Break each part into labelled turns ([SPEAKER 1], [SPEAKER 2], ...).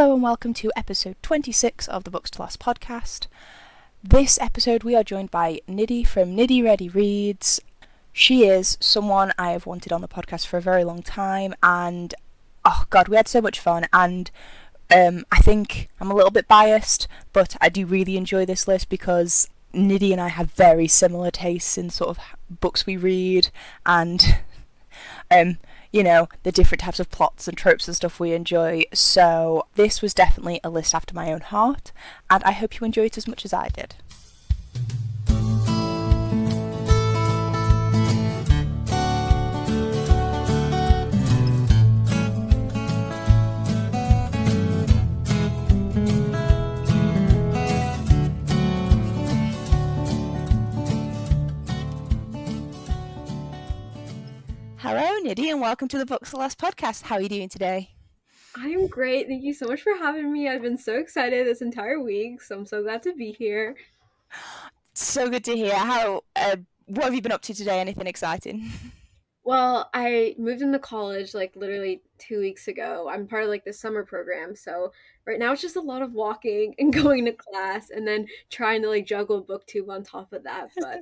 [SPEAKER 1] Hello and welcome to episode 26 of the Books to Last podcast. This episode we are joined by Nidhi from Nidhi Reddy Reads. She is someone I have wanted on the podcast for a very long time, and oh god, we had so much fun, and I think I'm a little bit biased, but I do really enjoy this list because Nidhi and I have very similar tastes in sort of books we read, and the different types of plots and tropes and stuff we enjoy. So this was definitely a list after my own heart, and I hope you enjoy it as much as I did. Hello, Nidhi, and welcome to the Books to Last podcast. How are you doing today?
[SPEAKER 2] I'm great. Thank you so much for having me. I've been so excited this entire week, so I'm so glad to be here.
[SPEAKER 1] So good to hear. What have you been up to today? Anything exciting?
[SPEAKER 2] Well, I moved into college like literally 2 weeks ago. I'm part of like the summer program, so right now it's just a lot of walking and going to class and then trying to like juggle booktube on top of that. But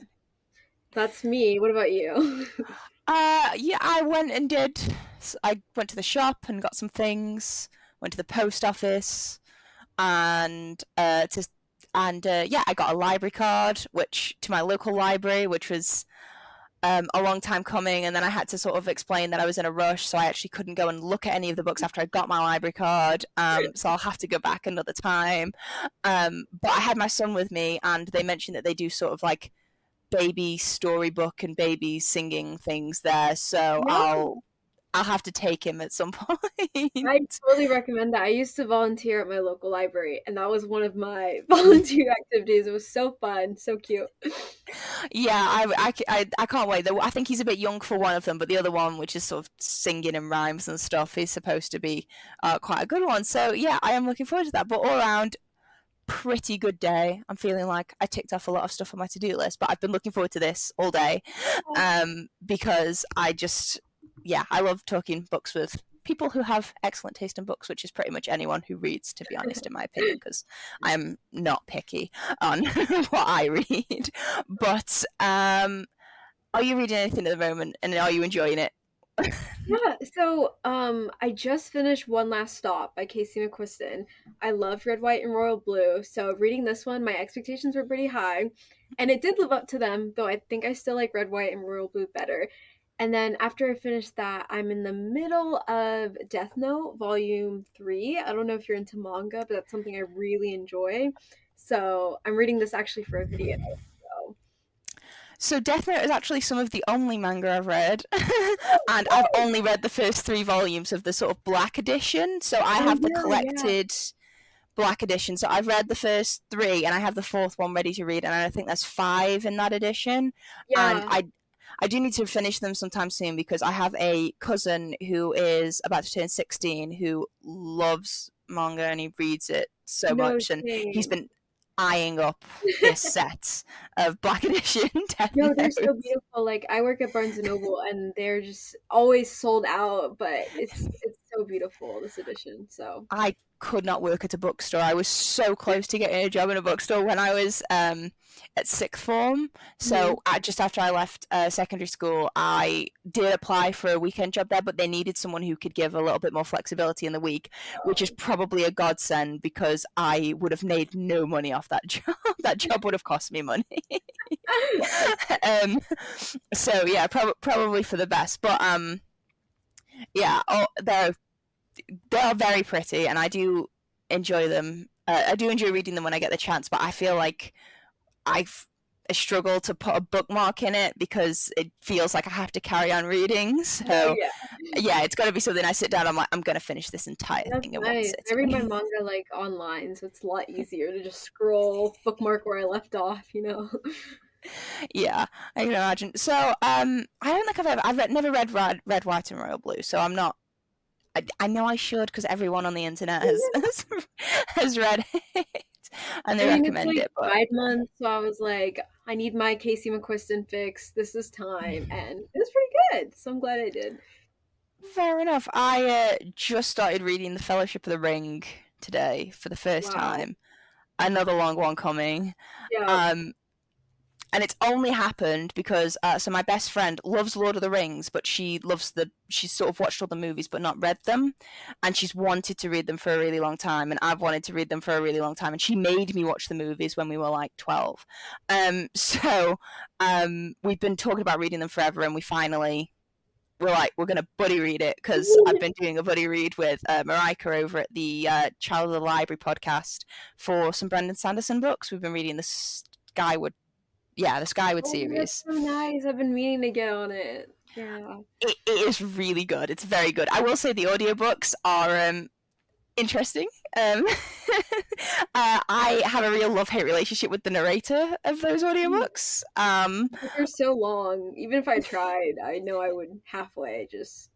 [SPEAKER 2] that's me. What about you?
[SPEAKER 1] I went and did. I went to the shop and got some things. Went to the post office, and I got a library card, which to my local library, which was a long time coming. And then I had to sort of explain that I was in a rush, so I actually couldn't go and look at any of the books after I got my library card. So I'll have to go back another time. But I had my son with me, and they mentioned that they do sort of like baby storybook and baby singing things there, so
[SPEAKER 2] No.
[SPEAKER 1] I'll have to take him at some point.
[SPEAKER 2] I totally recommend that. I used to volunteer at my local library, and that was one of my volunteer activities. It was so fun, so cute.
[SPEAKER 1] Yeah, I can't wait. I think he's a bit young for one of them, but the other one, which is sort of singing and rhymes and stuff, is supposed to be quite a good one. So yeah, I am looking forward to that. But all around, pretty good day. I'm feeling like I ticked off a lot of stuff on my to-do list, but I've been looking forward to this all day, because I love talking books with people who have excellent taste in books, which is pretty much anyone who reads, to be honest, in my opinion, because I am not picky on what I read. But are you reading anything at the moment, and are you enjoying it?
[SPEAKER 2] Yeah, so I just finished One Last Stop by Casey McQuiston. I loved Red, White, and Royal Blue, so reading this one, my expectations were pretty high, and it did live up to them, though I think I still like Red, White, and Royal Blue better. And then after I finished that, I'm in the middle of Death Note Volume 3. I don't know if you're into manga, but that's something I really enjoy. So I'm reading this actually for a video. So.
[SPEAKER 1] So Death Note is actually some of the only manga I've read, and I've only read the first 3 volumes of the sort of Black Edition. So I
[SPEAKER 2] Oh
[SPEAKER 1] have the
[SPEAKER 2] yeah,
[SPEAKER 1] collected Black Edition. So I've read the first 3, and I have the 4th one ready to read, and I think there's 5 in that edition. And
[SPEAKER 2] yeah.
[SPEAKER 1] I do need to finish them sometime soon because I have a cousin who is about to turn 16 who loves manga and he reads it so
[SPEAKER 2] No
[SPEAKER 1] much, and he's
[SPEAKER 2] shame.
[SPEAKER 1] been eyeing up this set of Black Edition Death
[SPEAKER 2] No, they're so
[SPEAKER 1] Notes.
[SPEAKER 2] beautiful. Like I work at Barnes& and Noble and they're just always sold out, but it's so beautiful this edition. So,
[SPEAKER 1] I could not work at a bookstore. I was so close to getting a job in a bookstore when I was at sixth form.
[SPEAKER 2] mhm.
[SPEAKER 1] Just after I left secondary school, I did apply for a weekend job there, but they needed someone who could give a little bit more flexibility in the week, which is
[SPEAKER 2] Oh.
[SPEAKER 1] probably a godsend because I would have made no money off that job. That job would have cost me money. um, so yeah, probably for the best. But yeah, they are very pretty, and I do enjoy them. I do enjoy reading them when I get the chance, but I feel like I've I struggle to put a bookmark in it because it feels like I have to carry on reading.
[SPEAKER 2] No,
[SPEAKER 1] So
[SPEAKER 2] yeah.
[SPEAKER 1] yeah, it's got to be something I sit down. I'm like, I'm gonna finish this entire
[SPEAKER 2] That's
[SPEAKER 1] thing in one
[SPEAKER 2] nice. I read my
[SPEAKER 1] sitting.
[SPEAKER 2] manga like online, so it's a lot easier to just scroll, bookmark where I left off.
[SPEAKER 1] Yeah, I can imagine. So I don't think never read Red, White, and Royal Blue. So I'm not. I know I should because everyone on the internet has read it and
[SPEAKER 2] I
[SPEAKER 1] they
[SPEAKER 2] mean, it's
[SPEAKER 1] recommend
[SPEAKER 2] like
[SPEAKER 1] it, but
[SPEAKER 2] Pride Month, so I was like, I need my Casey McQuiston fix. This is time, and it was pretty good. So I'm glad I did.
[SPEAKER 1] fair enough. I just started reading The Fellowship of the Ring today for the first
[SPEAKER 2] Wow.
[SPEAKER 1] time. Another long one coming.
[SPEAKER 2] Yeah.
[SPEAKER 1] Um, and it's only happened because so my best friend loves Lord of the Rings, but she's sort of watched all the movies but not read them, and she's wanted to read them for a really long time, and I've wanted to read them for a really long time, and she made me watch the movies when we were like 12. So we've been talking about reading them forever, and we're like, we're gonna buddy read it because I've been doing a buddy read with Marika over at the Child of the Library podcast for some Brandon Sanderson books. We've been reading the Skyward
[SPEAKER 2] Oh, that's
[SPEAKER 1] series.
[SPEAKER 2] so nice. I've been meaning to get on it. Yeah.
[SPEAKER 1] It is really good. It's very good. I will say the audiobooks are interesting. Um, I have a real love-hate relationship with the narrator of those audiobooks.
[SPEAKER 2] They're so long. Even if I tried, I know I would halfway just.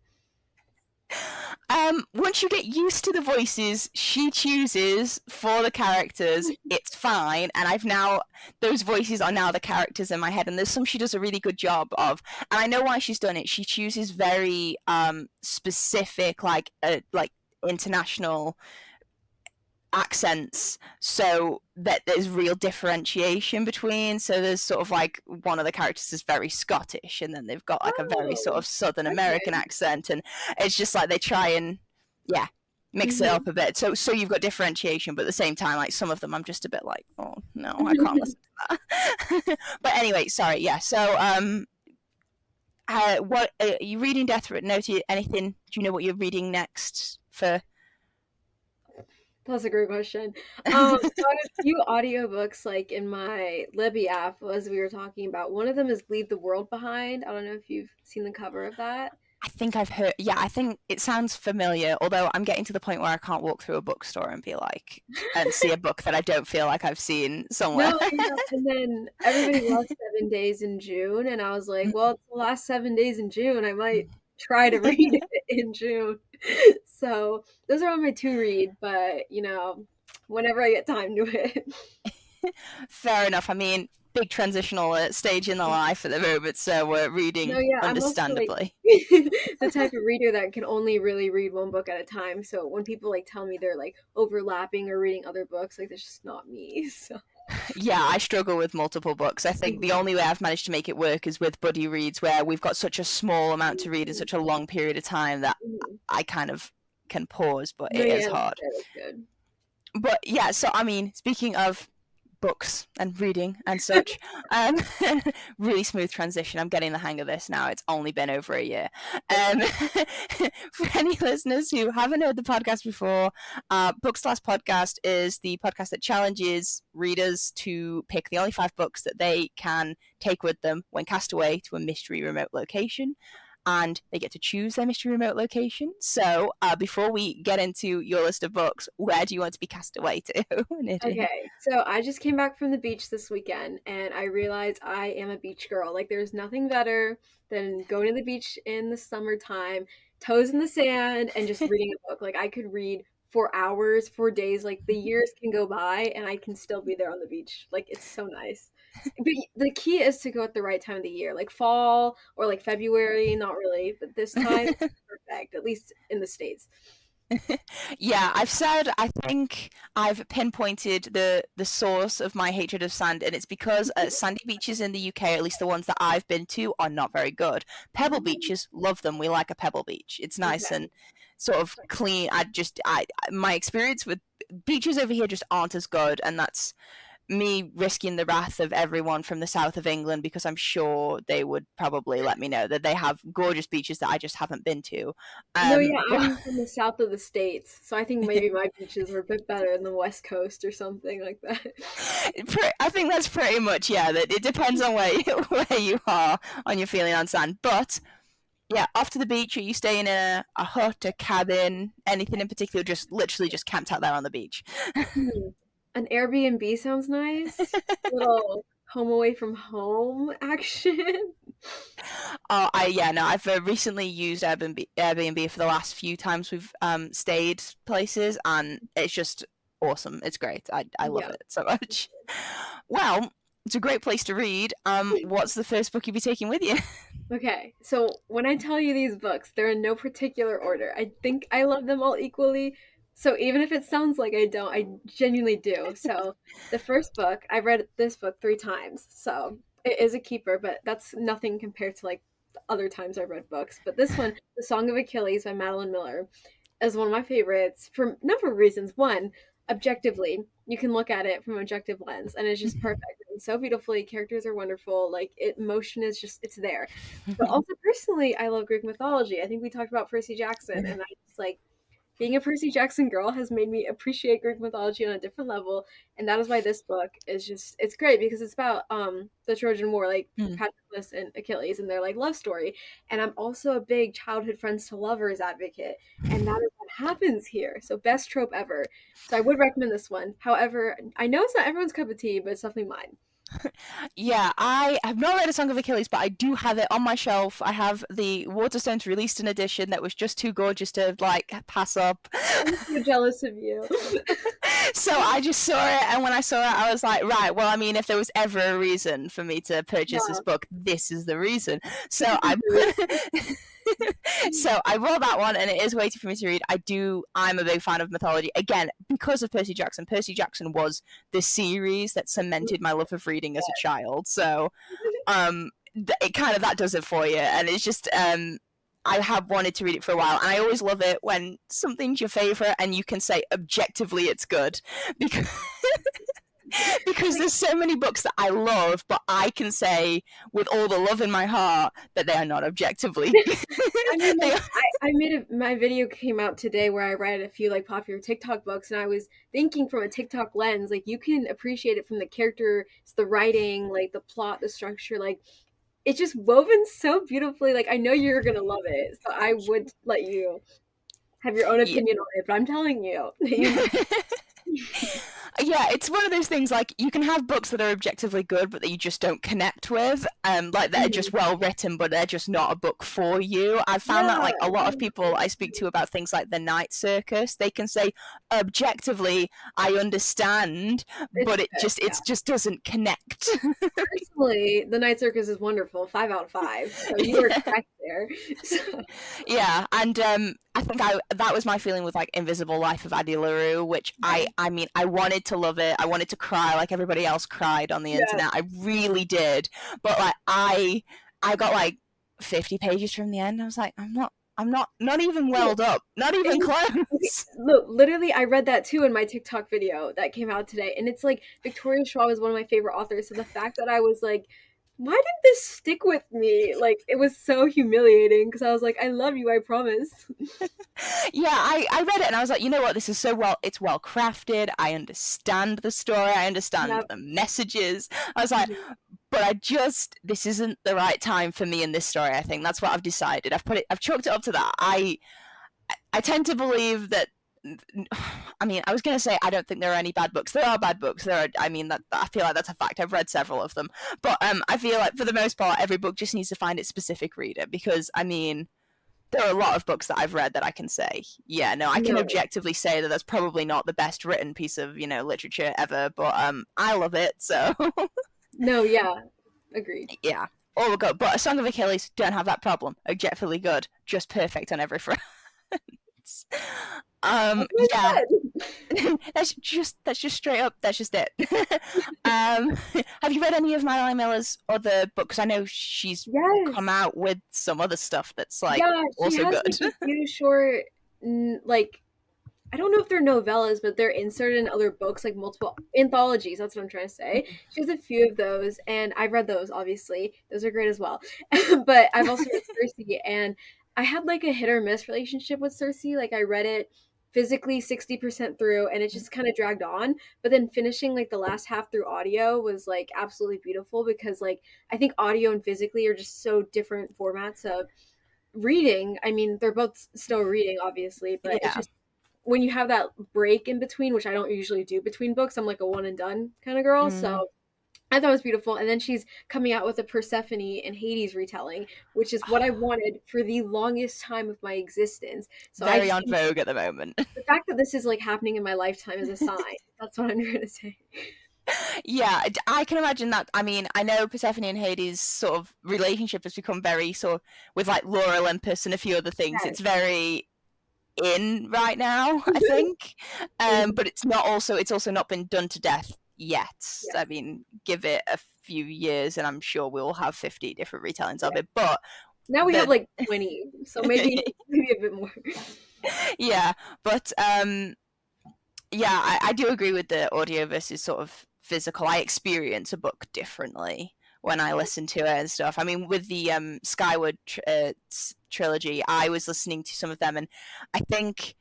[SPEAKER 1] Once you get used to the voices she chooses for the characters, it's fine. And those voices are now the characters in my head. And there's some she does a really good job of. And I know why she's done it. She chooses very specific, like international accents, so that there's real differentiation between. So there's sort of like one of the characters is very Scottish, and then they've got like a very sort
[SPEAKER 2] Oh,
[SPEAKER 1] of Southern American
[SPEAKER 2] okay.
[SPEAKER 1] accent, and it's just like they try and yeah mix it
[SPEAKER 2] Hmm.
[SPEAKER 1] up a bit. So you've got differentiation, but at the same time, like some of them, I'm just a bit like, oh no, I can't listen to that. But anyway, sorry, yeah. So what are you reading? Death Note? Anything? Do you know what you're reading next for?
[SPEAKER 2] That's a great question. So I have a few audiobooks like in my Libby app as we were talking about. One of them is Leave the World Behind. I don't know if you've seen the cover of that.
[SPEAKER 1] I think I've heard. Yeah, I think it sounds familiar. Although I'm getting to the point where I can't walk through a bookstore and be like, and see a book that I don't feel like I've seen somewhere.
[SPEAKER 2] No, yeah, and then everybody loves 7 Days in June, and I was like, well, it's the last 7 days in June. I might try to read it in June. So those are on my to read, but whenever I get time to it.
[SPEAKER 1] Fair enough. I mean, big transitional stage in the life at the moment, so we're
[SPEAKER 2] No,
[SPEAKER 1] reading
[SPEAKER 2] yeah, I'm also like
[SPEAKER 1] understandably.
[SPEAKER 2] the type of reader that can only really read one book at a time. So when people like tell me they're like overlapping or reading other books, like that's just not me. So
[SPEAKER 1] Yeah, I struggle with multiple books. I think the only way I've managed to make it work is with buddy reads, where we've got such a small amount to read in such a long period of time that
[SPEAKER 2] Mhm.
[SPEAKER 1] I kind of can pause, but
[SPEAKER 2] No,
[SPEAKER 1] it is
[SPEAKER 2] yeah,
[SPEAKER 1] hard.
[SPEAKER 2] that's good.
[SPEAKER 1] But yeah, so I mean, speaking of books and reading and such, um, really smooth transition. I'm getting the hang of this now. It's only been over a year. Um, for any listeners who haven't heard the podcast before, Books Last Podcast is the podcast that challenges readers to pick the only 5 books that they can take with them when cast away to a mystery remote location, and they get to choose their mystery remote location. So, before we get into your list of books, where do you want to be cast away to, Nidhi?
[SPEAKER 2] Okay, so I just came back from the beach this weekend and I realized I am a beach girl. Like, there's nothing better than going to the beach in the summertime, toes in the sand, and just reading a book. Like, I could read for hours, for days. Like, the years can go by and I can still be there on the beach. Like, it's so nice. But the key is to go at the right time of the year, like fall or like February, not really, but this time it's perfect, at least in the States.
[SPEAKER 1] Yeah, I think I've pinpointed the source of my hatred of sand, and it's because sandy beaches in the UK, at least the ones that I've been to, are not very good. Pebble beaches, love them. We like a pebble beach. It's nice
[SPEAKER 2] Okay.
[SPEAKER 1] and sort of clean. My experience with beaches over here just aren't as good, and that's me risking the wrath of everyone from the south of England, because I'm sure they would probably let me know that they have gorgeous beaches that I just haven't been to.
[SPEAKER 2] No, yeah,
[SPEAKER 1] But
[SPEAKER 2] I'm from the south of the states, so I think maybe my beaches are a bit better than the West Coast or something like that.
[SPEAKER 1] I think that's pretty much, yeah. That it depends on where where you are on your feeling on sand. But yeah, off to the beach. Are you staying in a hut, a cabin, anything in particular? Just literally just camped out there on the beach.
[SPEAKER 2] Hmm. An Airbnb sounds nice. Little home away from home action.
[SPEAKER 1] I yeah no, I've recently used Airbnb for the last few times we've stayed places, and it's just awesome. It's great. I love
[SPEAKER 2] Yeah.
[SPEAKER 1] it so much. Well, it's a great place to read. What's the first book you'll be taking with you?
[SPEAKER 2] Okay, so when I tell you these books, they're in no particular order. I think I love them all equally, So even if it sounds like I don't, I genuinely do. So the first book, I read this book 3 times. So it is a keeper, but that's nothing compared to like the other times I've read books. But this one, The Song of Achilles by Madeline Miller, is one of my favorites for a number of reasons. One, objectively, you can look at it from an objective lens, and it's just perfect. And so beautifully, characters are wonderful. Like emotion is just it's there. But also personally, I love Greek mythology. I think we talked about Percy Jackson, and I just like being a Percy Jackson girl has made me appreciate Greek mythology on a different level, and that is why this book is just it's great because it's about the Trojan War, like
[SPEAKER 1] Mm.
[SPEAKER 2] Patroclus and Achilles and their like love story. And I'm also a big childhood friends to lovers advocate, and that is what happens here. So best trope ever. So I would recommend this one. However, I know it's not everyone's cup of tea, but it's definitely mine.
[SPEAKER 1] Yeah, I have not read A Song of Achilles, but I do have it on my shelf. I have the Waterstones released an edition that was just too gorgeous to like pass up.
[SPEAKER 2] I'm so jealous of you.
[SPEAKER 1] So I just saw it, and when I saw it, I was like, right, well, I mean, if there was ever a reason for me to purchase this
[SPEAKER 2] Yeah.
[SPEAKER 1] book, this is the reason. So I so I bought that one, and it is waiting for me to read. I'm a big fan of mythology again because of Percy Jackson. Percy Jackson was the series that cemented my love of reading as a child. So it kind of that does it for you, and it's just I have wanted to read it for a while, and I always love it when something's your favorite and you can say objectively it's good, because because there's so many books that I love, but I can say with all the love in my heart that they are not objectively.
[SPEAKER 2] I mean,
[SPEAKER 1] They
[SPEAKER 2] like,
[SPEAKER 1] are,
[SPEAKER 2] I made my video came out today where I read a few like popular TikTok books, and I was thinking from a TikTok lens, like you can appreciate it from the character, the writing, like the plot, the structure, like it's just woven so beautifully. Like I know you're gonna love it, so I would let you have your own
[SPEAKER 1] yeah.
[SPEAKER 2] opinion on it. But I'm telling you, you must.
[SPEAKER 1] Yeah, it's one of those things like you can have books that are objectively good but that you just don't connect with, like they're just well written but they're just not a book for you. I've found that
[SPEAKER 2] Yeah,
[SPEAKER 1] like a lot of people I speak to about things like The Night Circus, they can say objectively I understand,
[SPEAKER 2] it's
[SPEAKER 1] but
[SPEAKER 2] good.
[SPEAKER 1] it
[SPEAKER 2] Yeah.
[SPEAKER 1] just doesn't connect.
[SPEAKER 2] Personally, the Night Circus is wonderful, 5 out of 5. So you are
[SPEAKER 1] Yeah.
[SPEAKER 2] correct there. So,
[SPEAKER 1] Yeah, and I think I that was my feeling with like Invisible Life of Addie LaRue, which
[SPEAKER 2] yeah,
[SPEAKER 1] I mean I wanted to love it. I wanted to cry like everybody else cried on the
[SPEAKER 2] yeah.
[SPEAKER 1] internet. I really did. But like I got like 50 pages from the end. I was like, I'm not even welled up. Not
[SPEAKER 2] It
[SPEAKER 1] even
[SPEAKER 2] was okay,
[SPEAKER 1] close.
[SPEAKER 2] look, literally, I read that too in my TikTok video that came out today, and it's like Victoria Schwab is one of my favorite authors. So the fact that I was like, why did this stick with me? Like, it was so humiliating because I was like, I love you, I promise.
[SPEAKER 1] Yeah, I read it and I was like, you know what, this is it's well crafted. I understand the story. I understand
[SPEAKER 2] Yep.
[SPEAKER 1] the messages. I was like, but this isn't the right time for me in this story. I think that's what I've decided. I've chalked it up to that. I tend to believe that. I mean, I was going to say I don't think there are any bad books. There are bad books. I mean, that I feel like that's a fact. I've read several of them, but I feel like for the most part, every book just needs to find its specific reader. Because I mean, there are a lot of books that I've read that I can say, yeah, no, I can
[SPEAKER 2] No,
[SPEAKER 1] objectively say that that's probably not the best written piece of literature ever, but I love it. So
[SPEAKER 2] no, yeah, agreed.
[SPEAKER 1] yeah. All good. But A Song of Achilles don't have that problem. Objectively good, just perfect on every front.
[SPEAKER 2] That's what
[SPEAKER 1] Yeah,
[SPEAKER 2] I said.
[SPEAKER 1] that's just straight up. That's just it. um, have you read any of Madeline Miller's other books? I know she's come
[SPEAKER 2] Yes.
[SPEAKER 1] out with some other stuff that's like
[SPEAKER 2] Yeah, she
[SPEAKER 1] also
[SPEAKER 2] has
[SPEAKER 1] good.
[SPEAKER 2] like a few short, like I don't know if they're novellas, but they're inserted in other books, like multiple anthologies. That's what I'm trying to say. She has a few of those, and I've read those. Obviously, those are great as well. But I've also read Cersei, and I had like a hit or miss relationship with Cersei. Like I read it physically 60% through, and it just kind of dragged on. But then finishing like the last half through audio was like absolutely beautiful because like I think audio and physically are just so different formats of reading. I mean, they're both still reading, obviously, but it's
[SPEAKER 1] Yeah.
[SPEAKER 2] just when you have that break in between, which I don't usually do between books, I'm like a one and done kind of girl.
[SPEAKER 1] Mm.
[SPEAKER 2] So I thought it was beautiful. And then she's coming out with a Persephone and Hades retelling, which is what I wanted for the longest time of my existence. So I
[SPEAKER 1] Very
[SPEAKER 2] just
[SPEAKER 1] on vogue at the moment.
[SPEAKER 2] the fact that this is like happening in my lifetime is a sign. That's what I'm trying to say.
[SPEAKER 1] Yeah, I can imagine that. I mean, I know Persephone and Hades' sort of relationship has become very sort of with like Lore Olympus and a few other things.
[SPEAKER 2] Yes.
[SPEAKER 1] It's very in right now, I think. But it's also not been done to death yet.
[SPEAKER 2] Yeah.
[SPEAKER 1] I mean, give it a few years and I'm sure we'll have 50 different retellings of
[SPEAKER 2] Yeah.
[SPEAKER 1] it. But
[SPEAKER 2] Now we have
[SPEAKER 1] the
[SPEAKER 2] like 20, so maybe a bit more.
[SPEAKER 1] yeah, but yeah, I do agree with the audio versus sort of physical. I experience a book differently when I listen to it and stuff. I mean, with the Skyward trilogy, I was listening to some of them, and I think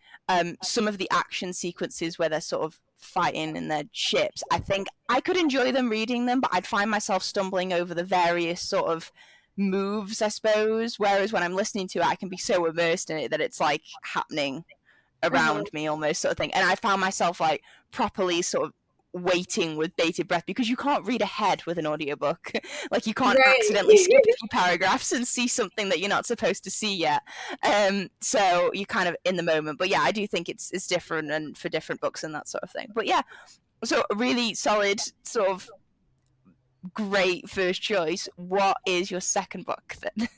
[SPEAKER 1] some of the action sequences where they're sort of fighting in their ships, I think I could enjoy them reading them, but I'd find myself stumbling over the various sort of moves, I suppose. Whereas when I'm listening to it, I can be so immersed in it that it's like happening
[SPEAKER 2] Uh-huh.
[SPEAKER 1] around me almost, sort of thing. And I found myself like properly sort of waiting with bated breath because you can't read ahead with an audiobook. Like you can't
[SPEAKER 2] Right.
[SPEAKER 1] accidentally skip a few paragraphs and see something that you're not supposed to see yet. So you're kind of in the moment. But yeah, I do think it's different and for different books and that sort of thing. But yeah, so a really solid sort of great first choice. What is your second book then?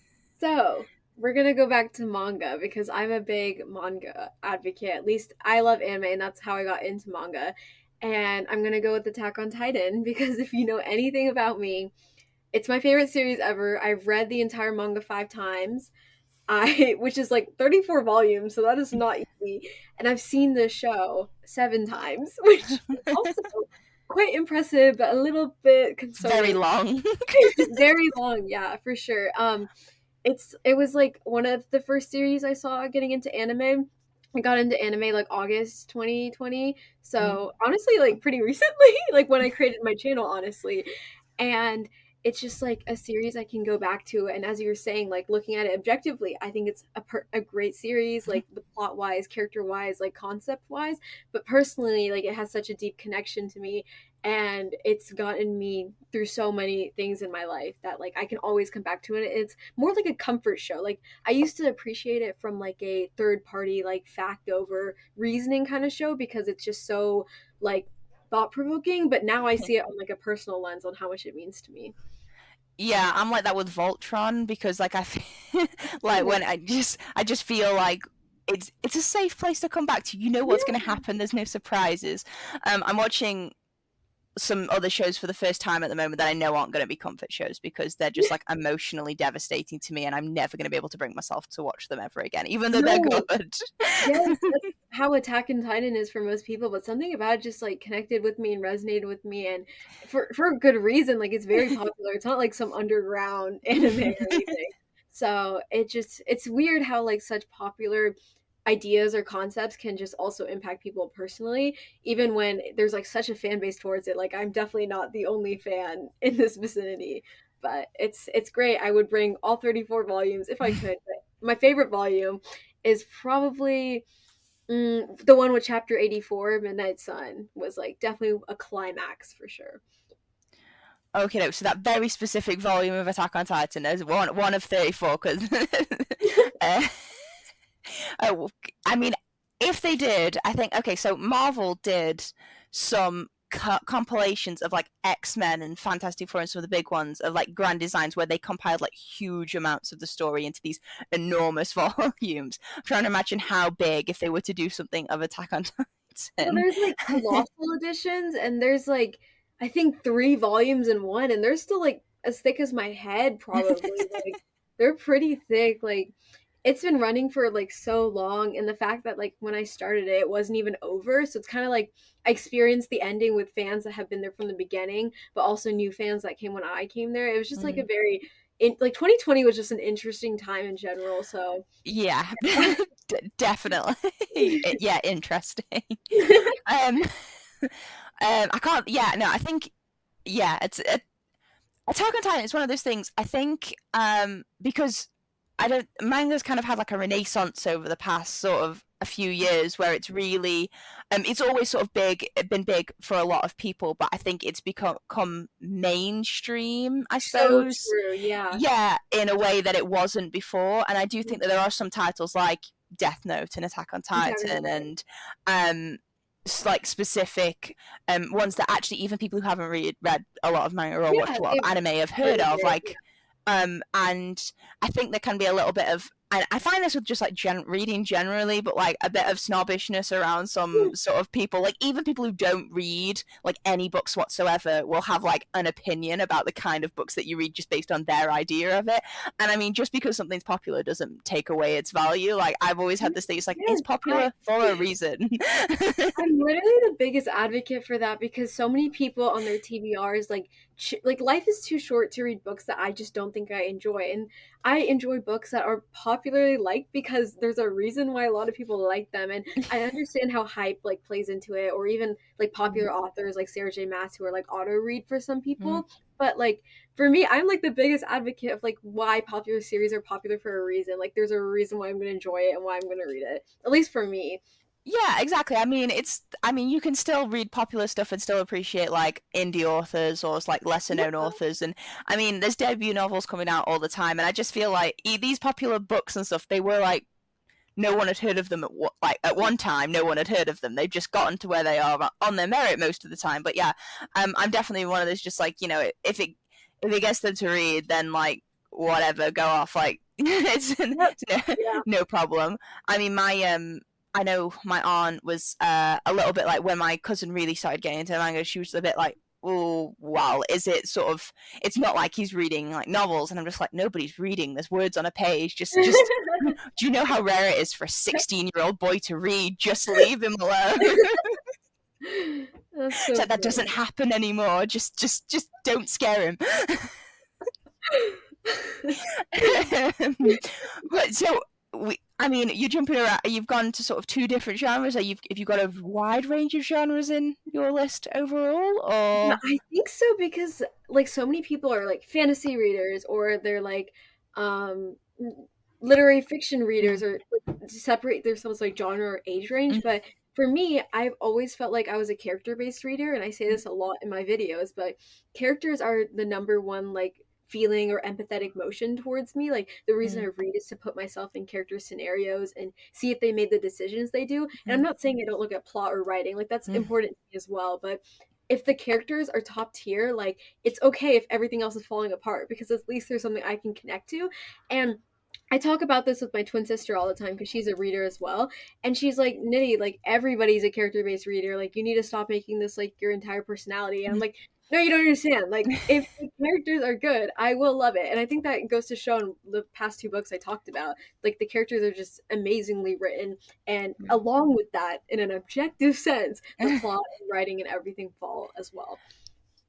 [SPEAKER 2] So, we're gonna go back to manga because I'm a big manga advocate. At least I love anime, and that's how I got into manga. And I'm gonna go with Attack on Titan because if you know anything about me, it's my favorite series ever. I've read the entire manga 5 times. Which is like 34 volumes, so that is not easy. And I've seen the show 7 times, which is also quite impressive, but a little bit
[SPEAKER 1] Very
[SPEAKER 2] concerning.
[SPEAKER 1] long.
[SPEAKER 2] Very long, yeah, for sure. It was like one of the first series I saw getting into anime. I got into anime like August 2020. So honestly, like pretty recently, like when I created my channel, honestly. And it's just like a series I can go back to. And as you were saying, like looking at it objectively, I think it's a great series, like the plot wise, character wise, like concept wise. But personally, like it has such a deep connection to me and it's gotten me through so many things in my life that like I can always come back to it. It's more like a comfort show. Like I used to appreciate it from like a third party like fact over reasoning kind of show because it's just so like thought provoking, but now I see it on like a personal lens on how much it means to me.
[SPEAKER 1] Yeah, I'm like that with Voltron because like I feel, like when I just feel like it's a safe place to come back to. You know what's going to
[SPEAKER 2] Yeah.
[SPEAKER 1] happen. There's no surprises. I'm watching some other shows for the first time at the moment that I know aren't going to be comfort shows because they're just like emotionally devastating to me, and I'm never going to be able to bring myself to watch them ever again, even though they're
[SPEAKER 2] No.
[SPEAKER 1] good.
[SPEAKER 2] Yes, that's how Attack on Titan is for most people, but something about it just like connected with me and resonated with me, and for a good reason. Like it's very popular. It's not like some underground anime or anything. So it's weird how like such popular ideas or concepts can just also impact people personally, even when there's like such a fan base towards it. Like I'm definitely not the only fan in this vicinity, but it's great. I would bring all 34 volumes if I could. But my favorite volume is probably the one with chapter 84, Midnight Sun, was like definitely a climax for sure.
[SPEAKER 1] Okay, no, so that very specific volume of Attack on Titan is one of 34 because uh, oh, I mean, if they did, I think okay. So Marvel did some compilations of like X-Men and Fantastic Four and some of the big ones of like grand designs where they compiled like huge amounts of the story into these enormous volumes. I'm trying to imagine how big if they were to do something of Attack on
[SPEAKER 2] Well,
[SPEAKER 1] Titan.
[SPEAKER 2] there's like colossal editions, and there's like I think 3 volumes in one, and they're still like as thick as my head, probably. Like they're pretty thick. Like it's been running for like so long, and the fact that like when I started it, it wasn't even over. So it's kind of like I experienced the ending with fans that have been there from the beginning, but also new fans that came when I came there. It was just like a
[SPEAKER 1] Mm.
[SPEAKER 2] very like 2020 was just an interesting time in general. So
[SPEAKER 1] Yeah, definitely. Yeah, interesting. Um, I can't. Yeah, no, I think. Yeah, Attack on Titan is one of those things. I think because I don't manga's kind of had like a renaissance over the past sort of a few years where it's really it's always sort of been big for a lot of people, but I think it's become mainstream, I
[SPEAKER 2] so
[SPEAKER 1] suppose.
[SPEAKER 2] true. Yeah.
[SPEAKER 1] Yeah, in a way that it wasn't before. And I do think that there are some titles like Death Note and Attack on Titan and um like specific ones that actually even people who haven't read a lot of manga or
[SPEAKER 2] Yeah,
[SPEAKER 1] watched a lot of
[SPEAKER 2] they've
[SPEAKER 1] anime have
[SPEAKER 2] heard
[SPEAKER 1] heard
[SPEAKER 2] of
[SPEAKER 1] of,
[SPEAKER 2] it.
[SPEAKER 1] like and I think there can be a little bit of I find this with just like reading generally, but like a bit of snobbishness around some sort of people, like even people who don't read like any books whatsoever will have like an opinion about the kind of books that you read just based on their idea of it. And I mean, just because something's popular doesn't take away its value. Like I've always had this thing, it's like it's
[SPEAKER 2] Yes,
[SPEAKER 1] popular for a reason.
[SPEAKER 2] I'm literally the biggest advocate for that because so many people on their TBRs like life is too short to read books that I just don't think I enjoy, and I enjoy books that are popularly liked because there's a reason why a lot of people like them, and I understand how hype like plays into it, or even like popular authors like Sarah J. Maas who are like auto read for some
[SPEAKER 1] Mm.
[SPEAKER 2] people, but like for me, I'm like the biggest advocate of like why popular series are popular for a reason. Like there's a reason why I'm gonna enjoy it and why I'm gonna read it. At least for me.
[SPEAKER 1] Yeah, exactly. I mean, you can still read popular stuff and still appreciate like indie authors or like lesser known authors. And I mean, there's debut novels coming out all the time. And I just feel like these popular books and stuff, they were like, no one had heard of them like at one time. No one had heard of them. They've just gotten to where they are on their merit most of the time. But yeah, I'm definitely one of those. Just like if it gets them to read, then like whatever, go off. Like
[SPEAKER 2] Yep.
[SPEAKER 1] it's
[SPEAKER 2] Yeah.
[SPEAKER 1] no problem. I mean, I know my aunt was a little bit like when my cousin really started getting into manga. She was a bit like, oh wow, is it sort of, it's not like he's reading like novels, and I'm just like, nobody's reading, there's words on a page, just do you know how rare it is for a 16-year-old boy to read? Just leave him alone.
[SPEAKER 2] That's
[SPEAKER 1] So
[SPEAKER 2] so
[SPEAKER 1] that doesn't
[SPEAKER 2] funny.
[SPEAKER 1] happen anymore, just don't scare him. But so I mean, you're jumping around. You've gone to sort of two different genres. Have you got a wide range of genres in your list overall,
[SPEAKER 2] Yeah,
[SPEAKER 1] or?
[SPEAKER 2] I think so because like so many people are like fantasy readers or they're like um literary fiction readers
[SPEAKER 1] Mm,
[SPEAKER 2] or like, to separate themselves like genre or age range.
[SPEAKER 1] mm,
[SPEAKER 2] But for me, I've always felt like I was a character-based reader, and I say
[SPEAKER 1] mm,
[SPEAKER 2] this a lot in my videos, but characters are the number one like feeling or empathetic motion towards me. Like the reason I
[SPEAKER 1] mm,
[SPEAKER 2] read is to put myself in character scenarios and see if they made the decisions they do. And I'm
[SPEAKER 1] mm,
[SPEAKER 2] not saying I don't look at plot or writing, like that's
[SPEAKER 1] mm,
[SPEAKER 2] important to me as well, but if the characters are top tier, like it's okay if everything else is falling apart because at least there's something I can connect to. And I talk about this with my twin sister all the time because she's a reader as well. And she's like, Nitty, like everybody's a character based reader. Like you need to stop making this like your entire personality. And I'm
[SPEAKER 1] mm.
[SPEAKER 2] like, no, you don't understand. Like if the characters are good, I will love it. And I think that goes to show in the past two books I talked about. Like the characters are just amazingly written. And along with that, in an objective sense, the plot and writing and everything fall as well.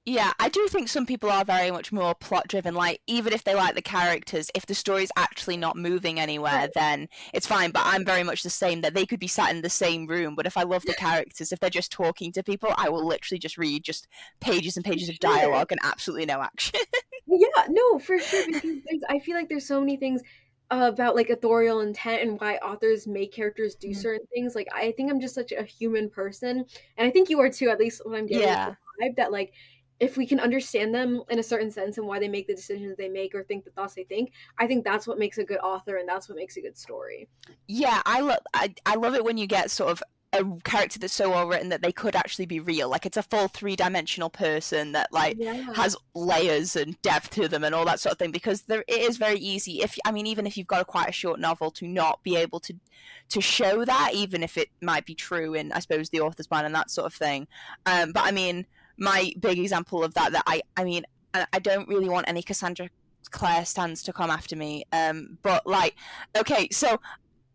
[SPEAKER 1] Yeah, I do think some people are very much more plot driven. Like, even if they like the characters, if the story's actually not moving anywhere,
[SPEAKER 2] Right.
[SPEAKER 1] then it's fine. But I'm very much the same, that they could be sat in the same room. But if I love the characters, if they're just talking to people, I will literally just read just pages and
[SPEAKER 2] For
[SPEAKER 1] pages of
[SPEAKER 2] sure.
[SPEAKER 1] dialogue and absolutely no action.
[SPEAKER 2] Yeah, no, for sure. Because I feel like there's so many things about like authorial intent and why authors make characters do
[SPEAKER 1] Mm.
[SPEAKER 2] certain things. Like I think I'm just such a human person, and I think you are too. At least what I'm getting with the
[SPEAKER 1] Yeah.
[SPEAKER 2] vibe that like if we can understand them in a certain sense and why they make the decisions they make or think the thoughts they think, I think that's what makes a good author and that's what makes a good story.
[SPEAKER 1] Yeah, I love it when you get sort of a character that's so well written that they could actually be real. Like it's a full three-dimensional person that like
[SPEAKER 2] Yeah.
[SPEAKER 1] has layers and depth to them and all that sort of thing. Because it is very easy, if I mean, even if you've got a quite a short novel, to not be able to show that, even if it might be true in, I suppose, the author's mind and that sort of thing. But I mean, my big example of that I mean, I don't really want any Cassandra Clare stands to come after me. But like, okay, so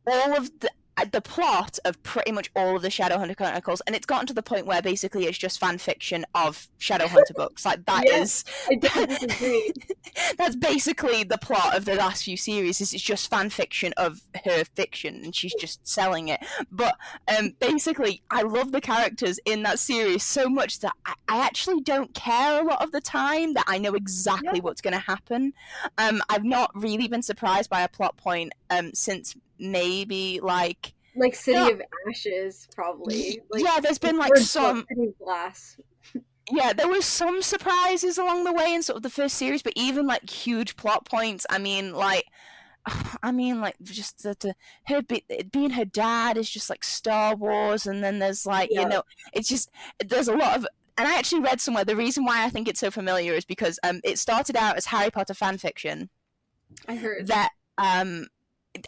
[SPEAKER 1] all of the plot of pretty much all of the Shadowhunter Chronicles, and it's gotten to the point where basically it's just fan fiction of Shadowhunter books. Like that
[SPEAKER 2] Yeah,
[SPEAKER 1] is
[SPEAKER 2] I don't disagree.
[SPEAKER 1] that's basically the plot of the last few series. Is it's just fan fiction of her fiction, and she's just selling it. But basically, I love the characters in that series so much that I actually don't care a lot of the time. That I know
[SPEAKER 2] Yeah.
[SPEAKER 1] exactly what's going to happen. I've not really been surprised by a plot point since maybe like
[SPEAKER 2] Like City
[SPEAKER 1] not
[SPEAKER 2] of Ashes, probably. Like
[SPEAKER 1] yeah, there's
[SPEAKER 2] the
[SPEAKER 1] been like
[SPEAKER 2] third book,
[SPEAKER 1] some,
[SPEAKER 2] City of Glass.
[SPEAKER 1] yeah, there was some surprises along the way in sort of the first series, but even like huge plot points, I mean like just being her dad is just like Star Wars. And then there's like,
[SPEAKER 2] Yeah,
[SPEAKER 1] it's just, there's a lot of, and I actually read somewhere the reason why I think it's so familiar is because it started out as Harry Potter fan fiction
[SPEAKER 2] I heard.
[SPEAKER 1] that um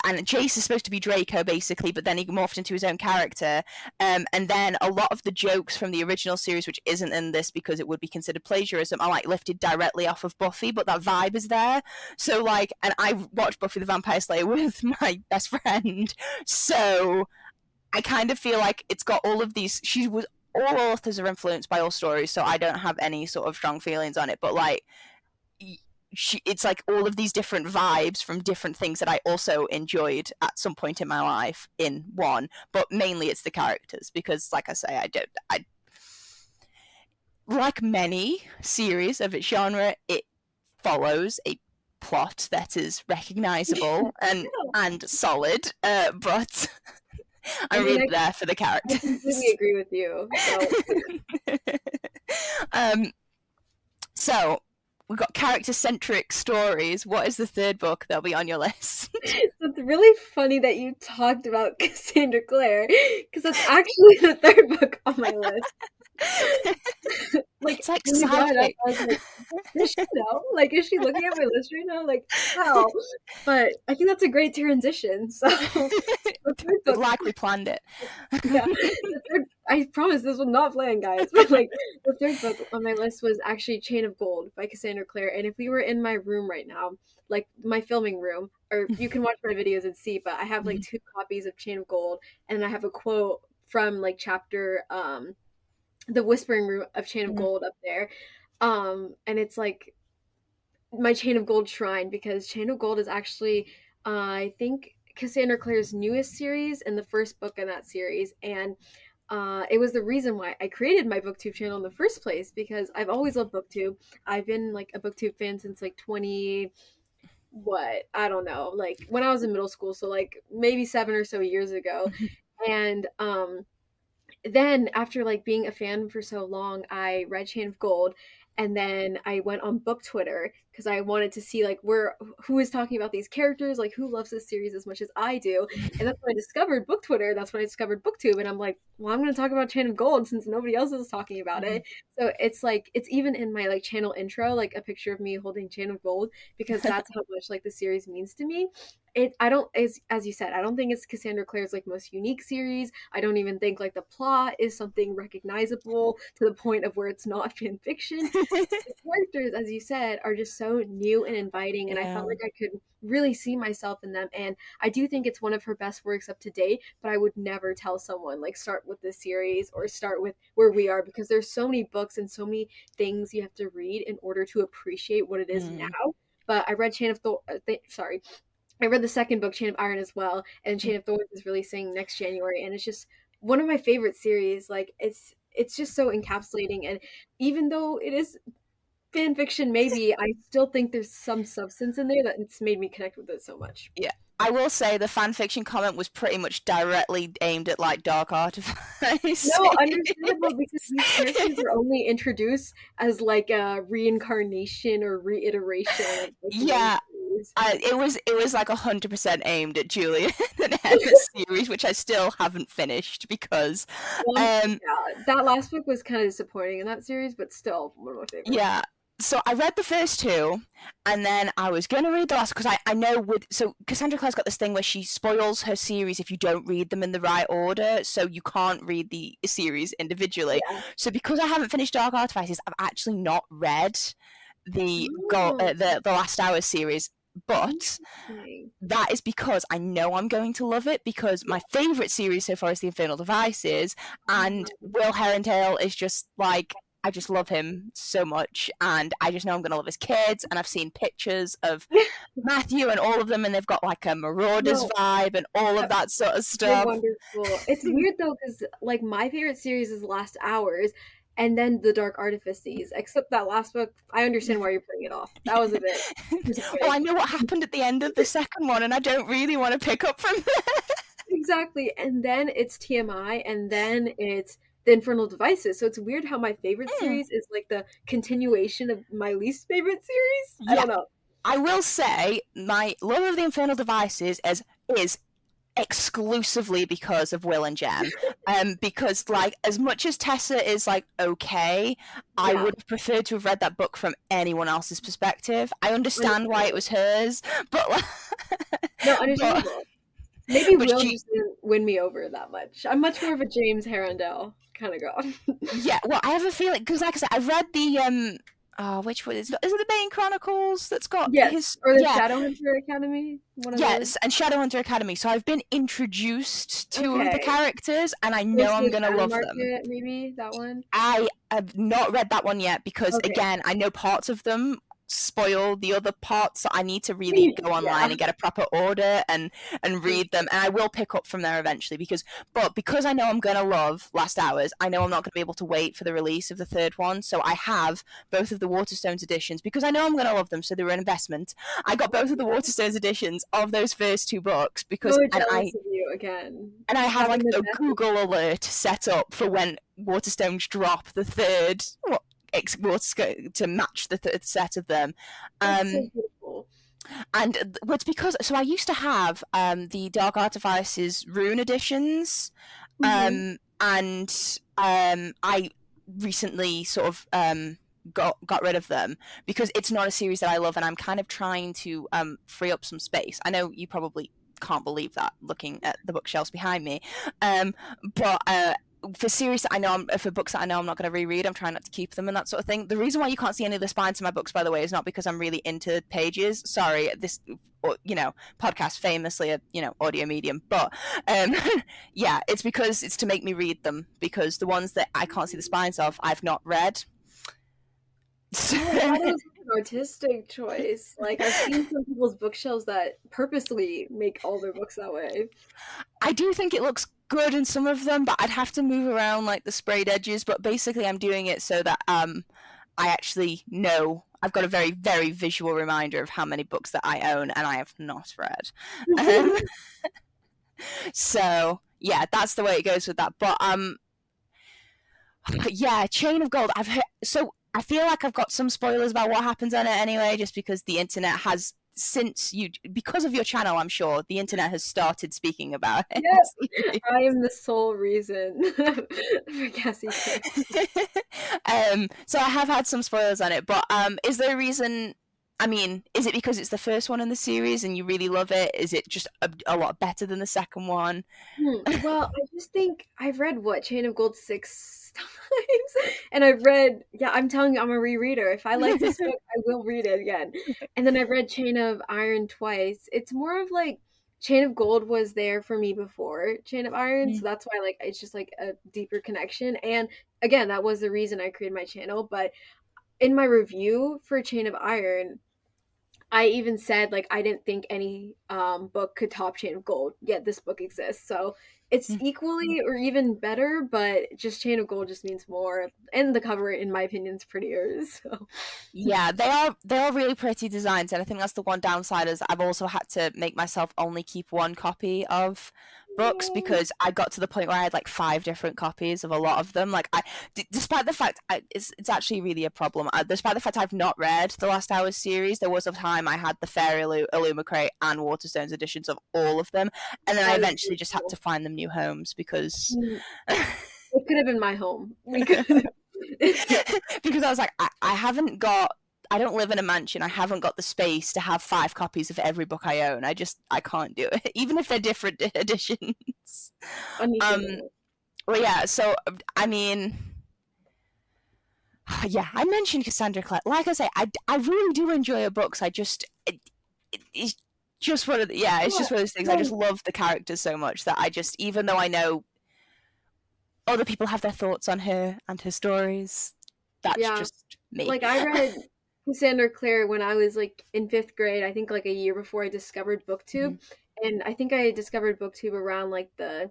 [SPEAKER 1] and Jace is supposed to be Draco basically, but then he morphed into his own character. And then a lot of the jokes from the original series, which isn't in this because it would be considered plagiarism, are like lifted directly off of Buffy, but that vibe is there. So like, and I watched Buffy the Vampire Slayer with my best friend, so I kind of feel like it's got all of these. She was all authors are influenced by all stories, so I don't have any sort of strong feelings on it. But like, it's like all of these different vibes from different things that I also enjoyed at some point in my life in one, but mainly it's the characters because, like I say, I like many series of its genre, it follows a plot that is recognizable and solid, but
[SPEAKER 2] I
[SPEAKER 1] I'm
[SPEAKER 2] mean,
[SPEAKER 1] really there for the
[SPEAKER 2] I
[SPEAKER 1] characters.
[SPEAKER 2] completely agree with you.
[SPEAKER 1] So we've got character-centric stories. What is the third book that'll be on your list?
[SPEAKER 2] So it's really funny that you talked about Cassandra Clare, because that's actually the third book on my list. Like,
[SPEAKER 1] It's like
[SPEAKER 2] when you brought it up,
[SPEAKER 1] psychic.
[SPEAKER 2] I was like, does she know? Like, is she looking at my list right now? Like, how? But I think that's a great transition. So, the third book,
[SPEAKER 1] Like we planned it.
[SPEAKER 2] yeah, I promise this was not planned, guys. But like, the third book on my list was actually Chain of Gold by Cassandra Clare. And if we were in my room right now, like my filming room, or you can watch my videos and see, but I have like 2 copies of Chain of Gold, and I have a quote from like chapter the Whispering Room of Chain of Gold up there. And it's like my Chain of Gold shrine, because Chain of Gold is actually I think Cassandra Clare's newest series and the first book in that series. And it was the reason why I created my booktube channel in the first place, because I've always loved booktube. I've been like a booktube fan since like 20, what, I don't know, like when I was in middle school, so like maybe 7 or so years ago. And then after like being a fan for so long, I read Chain of Gold, and then I went on book Twitter because I wanted to see like who is talking about these characters, like who loves this series as much as I do. And that's when I discovered book Twitter. That's when I discovered booktube, and I'm like, well, I'm going to talk about Chain of Gold since nobody else is talking about it. So it's like, it's even in my like channel intro, like a picture of me holding Chain of Gold, because that's how much like the series means to me. I don't, as you said, I don't think it's Cassandra Clare's like most unique series. I don't even think like the plot is something recognizable to the point of where it's not fan fiction. The characters, as you said, are just so new and inviting, and I felt like I could really see myself in them. And I do think it's one of her best works up to date, but I would never tell someone like start with this series or start with Where We Are, because there's so many books and so many things you have to read in order to appreciate what it is now. But I read I read the second book, Chain of Iron, as well, and Chain of Thorns is releasing next January, and it's just one of my favorite series. Like, it's just so encapsulating, and even though it is fan fiction, maybe, I still think there's some substance in there that it's made me connect with it so much.
[SPEAKER 1] Yeah. I will say the fan fiction comment was pretty much directly aimed at like dark artifice.
[SPEAKER 2] No, understandable, because these characters are only introduced as like a reincarnation or reiteration of like,
[SPEAKER 1] Yeah, it was like 100% aimed at Julian and Emma's series, which I still haven't finished because
[SPEAKER 2] yeah, that last book was kind of disappointing in that series, but still one of my favorites.
[SPEAKER 1] yeah. So I read the first 2, and then I was gonna read the last, because I know so Cassandra Clare's got this thing where she spoils her series if you don't read them in the right order, so you can't read the series individually.
[SPEAKER 2] Yeah.
[SPEAKER 1] So because I haven't finished Dark Artifices, I've actually not read the Last Hour series, but that is because I know I'm going to love it, because my favorite series so far is The Infernal Devices, and Will Herondale is just like, I just love him so much, and I just know I'm going to love his kids, and I've seen pictures of Matthew and all of them, and they've got like a Marauders vibe and all of that sort of stuff.
[SPEAKER 2] They're wonderful. It's weird though, because like my favorite series is Last Hours, and then The Dark Artifices, except that last book, I understand why you're putting it off. That was a bit
[SPEAKER 1] well, I know what happened at the end of the second one, and I don't really want to pick up from there.
[SPEAKER 2] Exactly. And then it's TMI, and then it's The Infernal Devices. So it's weird how my favorite series is like the continuation of my least favorite series. I don't know.
[SPEAKER 1] I will say my love of The Infernal Devices is exclusively because of Will and Jem. Because like as much as Tessa is like okay, I
[SPEAKER 2] Yeah,
[SPEAKER 1] would have preferred to have read that book from anyone else's perspective. I understand why it
[SPEAKER 2] understandable.
[SPEAKER 1] was hers, but
[SPEAKER 2] No,
[SPEAKER 1] but
[SPEAKER 2] understandable. Maybe
[SPEAKER 1] but
[SPEAKER 2] Will
[SPEAKER 1] she
[SPEAKER 2] just didn't win me over that much. I'm much more of a James Herondale kind of girl.
[SPEAKER 1] yeah. Well, I have a feeling because like I said, I've read the oh which one is it the Bane Chronicles that's got
[SPEAKER 2] Yes,
[SPEAKER 1] his
[SPEAKER 2] or the
[SPEAKER 1] yeah.
[SPEAKER 2] Shadowhunter Academy, one of those.
[SPEAKER 1] Yes, and Shadowhunter Academy. So I've been introduced to the
[SPEAKER 2] Okay.
[SPEAKER 1] characters, and I know
[SPEAKER 2] Close to
[SPEAKER 1] I'm
[SPEAKER 2] the
[SPEAKER 1] gonna
[SPEAKER 2] Shadow
[SPEAKER 1] love them.
[SPEAKER 2] Market, maybe that one.
[SPEAKER 1] I have not read that one yet because,
[SPEAKER 2] Okay.
[SPEAKER 1] again, I know parts of them spoil the other parts, so I need to really
[SPEAKER 2] Me,
[SPEAKER 1] go online
[SPEAKER 2] yeah.
[SPEAKER 1] and get a proper order and read them, and I will pick up from there eventually. Because I know I'm gonna love Last Hours, I know I'm not gonna be able to wait for the release of the third one, so I have both of the Waterstones editions because I know I'm gonna love them, so they were an investment. I got both of the Waterstones editions of those first two books because,
[SPEAKER 2] So
[SPEAKER 1] and I
[SPEAKER 2] jealous of you again.
[SPEAKER 1] and I have
[SPEAKER 2] Having
[SPEAKER 1] like
[SPEAKER 2] the
[SPEAKER 1] a
[SPEAKER 2] best of
[SPEAKER 1] Google alert set up for when Waterstones drop the third to match the third set of them.
[SPEAKER 2] that's so
[SPEAKER 1] Um,
[SPEAKER 2] beautiful.
[SPEAKER 1] and it's because so I used to have the Dark Artifices Rune editions,
[SPEAKER 2] Hmm.
[SPEAKER 1] and I recently sort of got rid of them because it's not a series that I love, and I'm kind of trying to free up some space. I know you probably can't believe that looking at the bookshelves behind me, um, but for series that I know for books that I know I'm not going to reread, I'm trying not to keep them and that sort of thing. The reason why you can't see any of the spines in my books, by the way, is not because I'm really into pages. Sorry, this podcast famously a audio medium, but um, yeah, it's because it's to make me read them because the ones that I can't see the spines of, I've not read.
[SPEAKER 2] Oh, I thought it was like an artistic choice. Like I've seen some people's bookshelves that purposely make all their books that way.
[SPEAKER 1] I do think it looks good in some of them, but I'd have to move around like the sprayed edges. But basically, I'm doing it so that I actually know I've got a very, very visual reminder of how many books that I own and I have not read. Um, so yeah, that's the way it goes with that. But yeah, Chain of Gold. I've heard, so I feel like I've got some spoilers about what happens on it anyway, just because the internet has because of your channel, I'm sure the internet has started speaking about
[SPEAKER 2] Yep,
[SPEAKER 1] it.
[SPEAKER 2] I am the sole reason for Cassie King.
[SPEAKER 1] So I have had some spoilers on it, but is there a reason? I mean, is it because it's the first one in the series and you really love it? Is it just a lot better than the second one?
[SPEAKER 2] Well, I just think I've read what Chain of Gold six times, and I've read. Yeah, I'm telling you, I'm a rereader. If I like this book, I will read it again. And then I've read Chain of Iron twice. It's more of like Chain of Gold was there for me before Chain of Iron, so that's why like it's just like a deeper connection. And again, that was the reason I created my channel. But in my review for Chain of Iron, I even said like I didn't think any book could top Chain of Gold, yet this book exists. So it's equally or even better, but just Chain of Gold just means more. And the cover, in my opinion, is prettier. So
[SPEAKER 1] Yeah, they are really pretty designs, and I think that's the one downside is I've also had to make myself only keep one copy of books
[SPEAKER 2] no.
[SPEAKER 1] because I got to the point where I had like five different copies of a lot of them. Like despite the fact it's actually really a problem. Despite the fact I've not read the Last Hours series, there was a time I had the Fairy Illumicrate and Waterstones editions of all of them, and then I
[SPEAKER 2] That is
[SPEAKER 1] eventually just had to
[SPEAKER 2] beautiful.
[SPEAKER 1] find them new homes because
[SPEAKER 2] It could have been my home. We could.
[SPEAKER 1] because I was like, I haven't got. I don't live in a mansion. I haven't got the space to have five copies of every book I own. I can't do it, even if they're different editions. Um,
[SPEAKER 2] Understandable.
[SPEAKER 1] well, yeah. So I mean, yeah, I mentioned Cassandra Clare. Like I say, I really do enjoy her books. It's just one of it's
[SPEAKER 2] Yeah.
[SPEAKER 1] just one of those things. I just
[SPEAKER 2] No,
[SPEAKER 1] love the characters so much that I just, even though I know other people have their thoughts on her and her stories, that's
[SPEAKER 2] yeah.
[SPEAKER 1] just me.
[SPEAKER 2] Like I read Cassandra Clare when I was like in fifth grade. I think like a year before I discovered BookTube, and I think I discovered BookTube around like the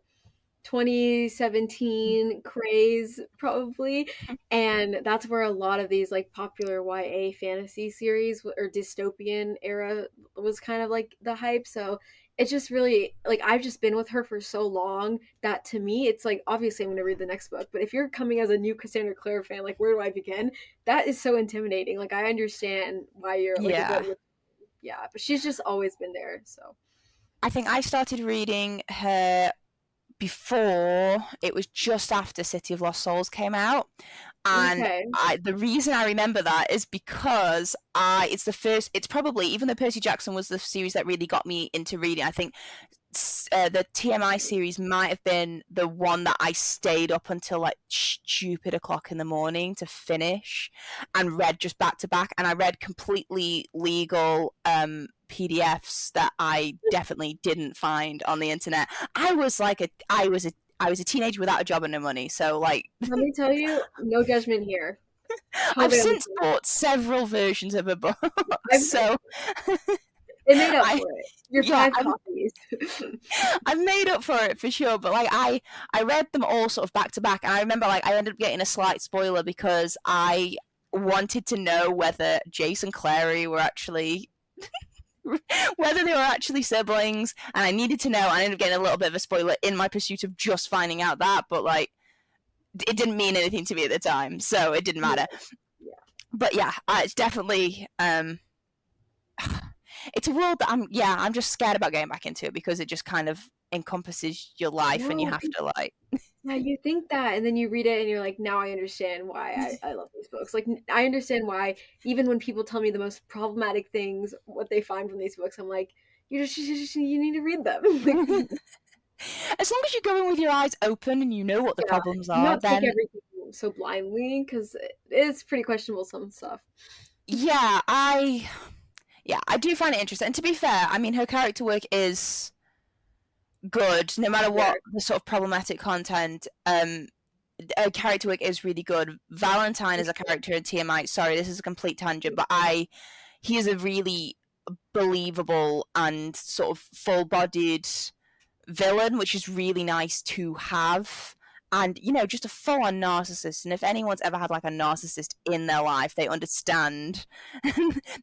[SPEAKER 2] 2017 craze probably, and that's where a lot of these like popular YA fantasy series or dystopian era was kind of like the hype. So it's just really like I've just been with her for so long that to me it's like obviously I'm going to read the next book, but if you're coming as a new Cassandra Clare fan, like where do I begin? That is so intimidating. Like I understand why you're like
[SPEAKER 1] Yeah.
[SPEAKER 2] what you're, yeah, but she's just always been there. So
[SPEAKER 1] I think I started reading her before, it was just after City of Lost Souls came out. And
[SPEAKER 2] Okay.
[SPEAKER 1] the reason I remember that is because it's the first, it's probably, even though Percy Jackson was the series that really got me into reading, I think the TMI series might have been the one that I stayed up until like stupid o'clock in the morning to finish and read just back to back. And I read completely legal PDFs that I definitely didn't find on the internet. I was a teenager without a job and no money, so like
[SPEAKER 2] Let me tell you, no judgment here.
[SPEAKER 1] I've
[SPEAKER 2] Totally
[SPEAKER 1] since
[SPEAKER 2] understand.
[SPEAKER 1] bought several versions of a book,
[SPEAKER 2] I've
[SPEAKER 1] so
[SPEAKER 2] it made up
[SPEAKER 1] I
[SPEAKER 2] for it. Your
[SPEAKER 1] yeah,
[SPEAKER 2] 5 copies.
[SPEAKER 1] I've made up for it for sure. But like I read them all sort of back to back, and I remember like I ended up getting a slight spoiler because I wanted to know whether Jace and Clary were actually whether they were actually siblings, and I needed to know. I ended up getting a little bit of a spoiler in my pursuit of just finding out that, but like it didn't mean anything to me at the time, so it didn't
[SPEAKER 2] Yeah,
[SPEAKER 1] matter.
[SPEAKER 2] yeah.
[SPEAKER 1] But yeah, it's definitely it's a world that I'm just scared about getting back into it because it just kind of encompasses your life and you
[SPEAKER 2] No,
[SPEAKER 1] have to like
[SPEAKER 2] yeah, you think that, and then you read it, and you're like, now I understand why I love these books. Like, I understand why, even when people tell me the most problematic things, what they find from these books, I'm like, you need to read them. Like,
[SPEAKER 1] as long as you go in with your eyes open and you know what the
[SPEAKER 2] yeah,
[SPEAKER 1] problems
[SPEAKER 2] do
[SPEAKER 1] are,
[SPEAKER 2] not take
[SPEAKER 1] then
[SPEAKER 2] everything so blindly because it is pretty questionable some stuff.
[SPEAKER 1] yeah, I do find it interesting. And to be fair, I mean her character work is good no matter what
[SPEAKER 2] There,
[SPEAKER 1] the sort of problematic content. Her character work is really good. Valentine
[SPEAKER 2] for
[SPEAKER 1] is a
[SPEAKER 2] sure.
[SPEAKER 1] character in TMI. Sorry, this is a complete tangent, but he is a really believable and sort of full-bodied villain, which is really nice to have. And just a full-on narcissist. And if anyone's ever had like a narcissist in their life, they understand.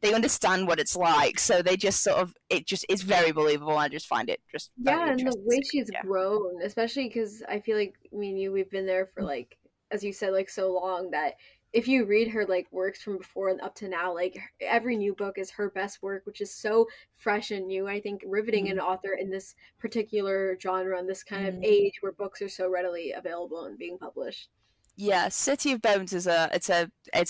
[SPEAKER 1] They understand what it's like. So they just sort of it just is very believable. I just find it just very
[SPEAKER 2] Yeah, and the
[SPEAKER 1] interesting to
[SPEAKER 2] way
[SPEAKER 1] see.
[SPEAKER 2] she's
[SPEAKER 1] Yeah.
[SPEAKER 2] grown, especially because I feel like me and you, we've been there for like, as you said, like so long that if you read her like works from before and up to now, like every new book is her best work, which is so fresh and new. I think riveting an
[SPEAKER 1] Mm,
[SPEAKER 2] author in this particular genre and this kind of
[SPEAKER 1] mm.
[SPEAKER 2] age where books are so readily available and being published.
[SPEAKER 1] Yeah, City of Bones is it's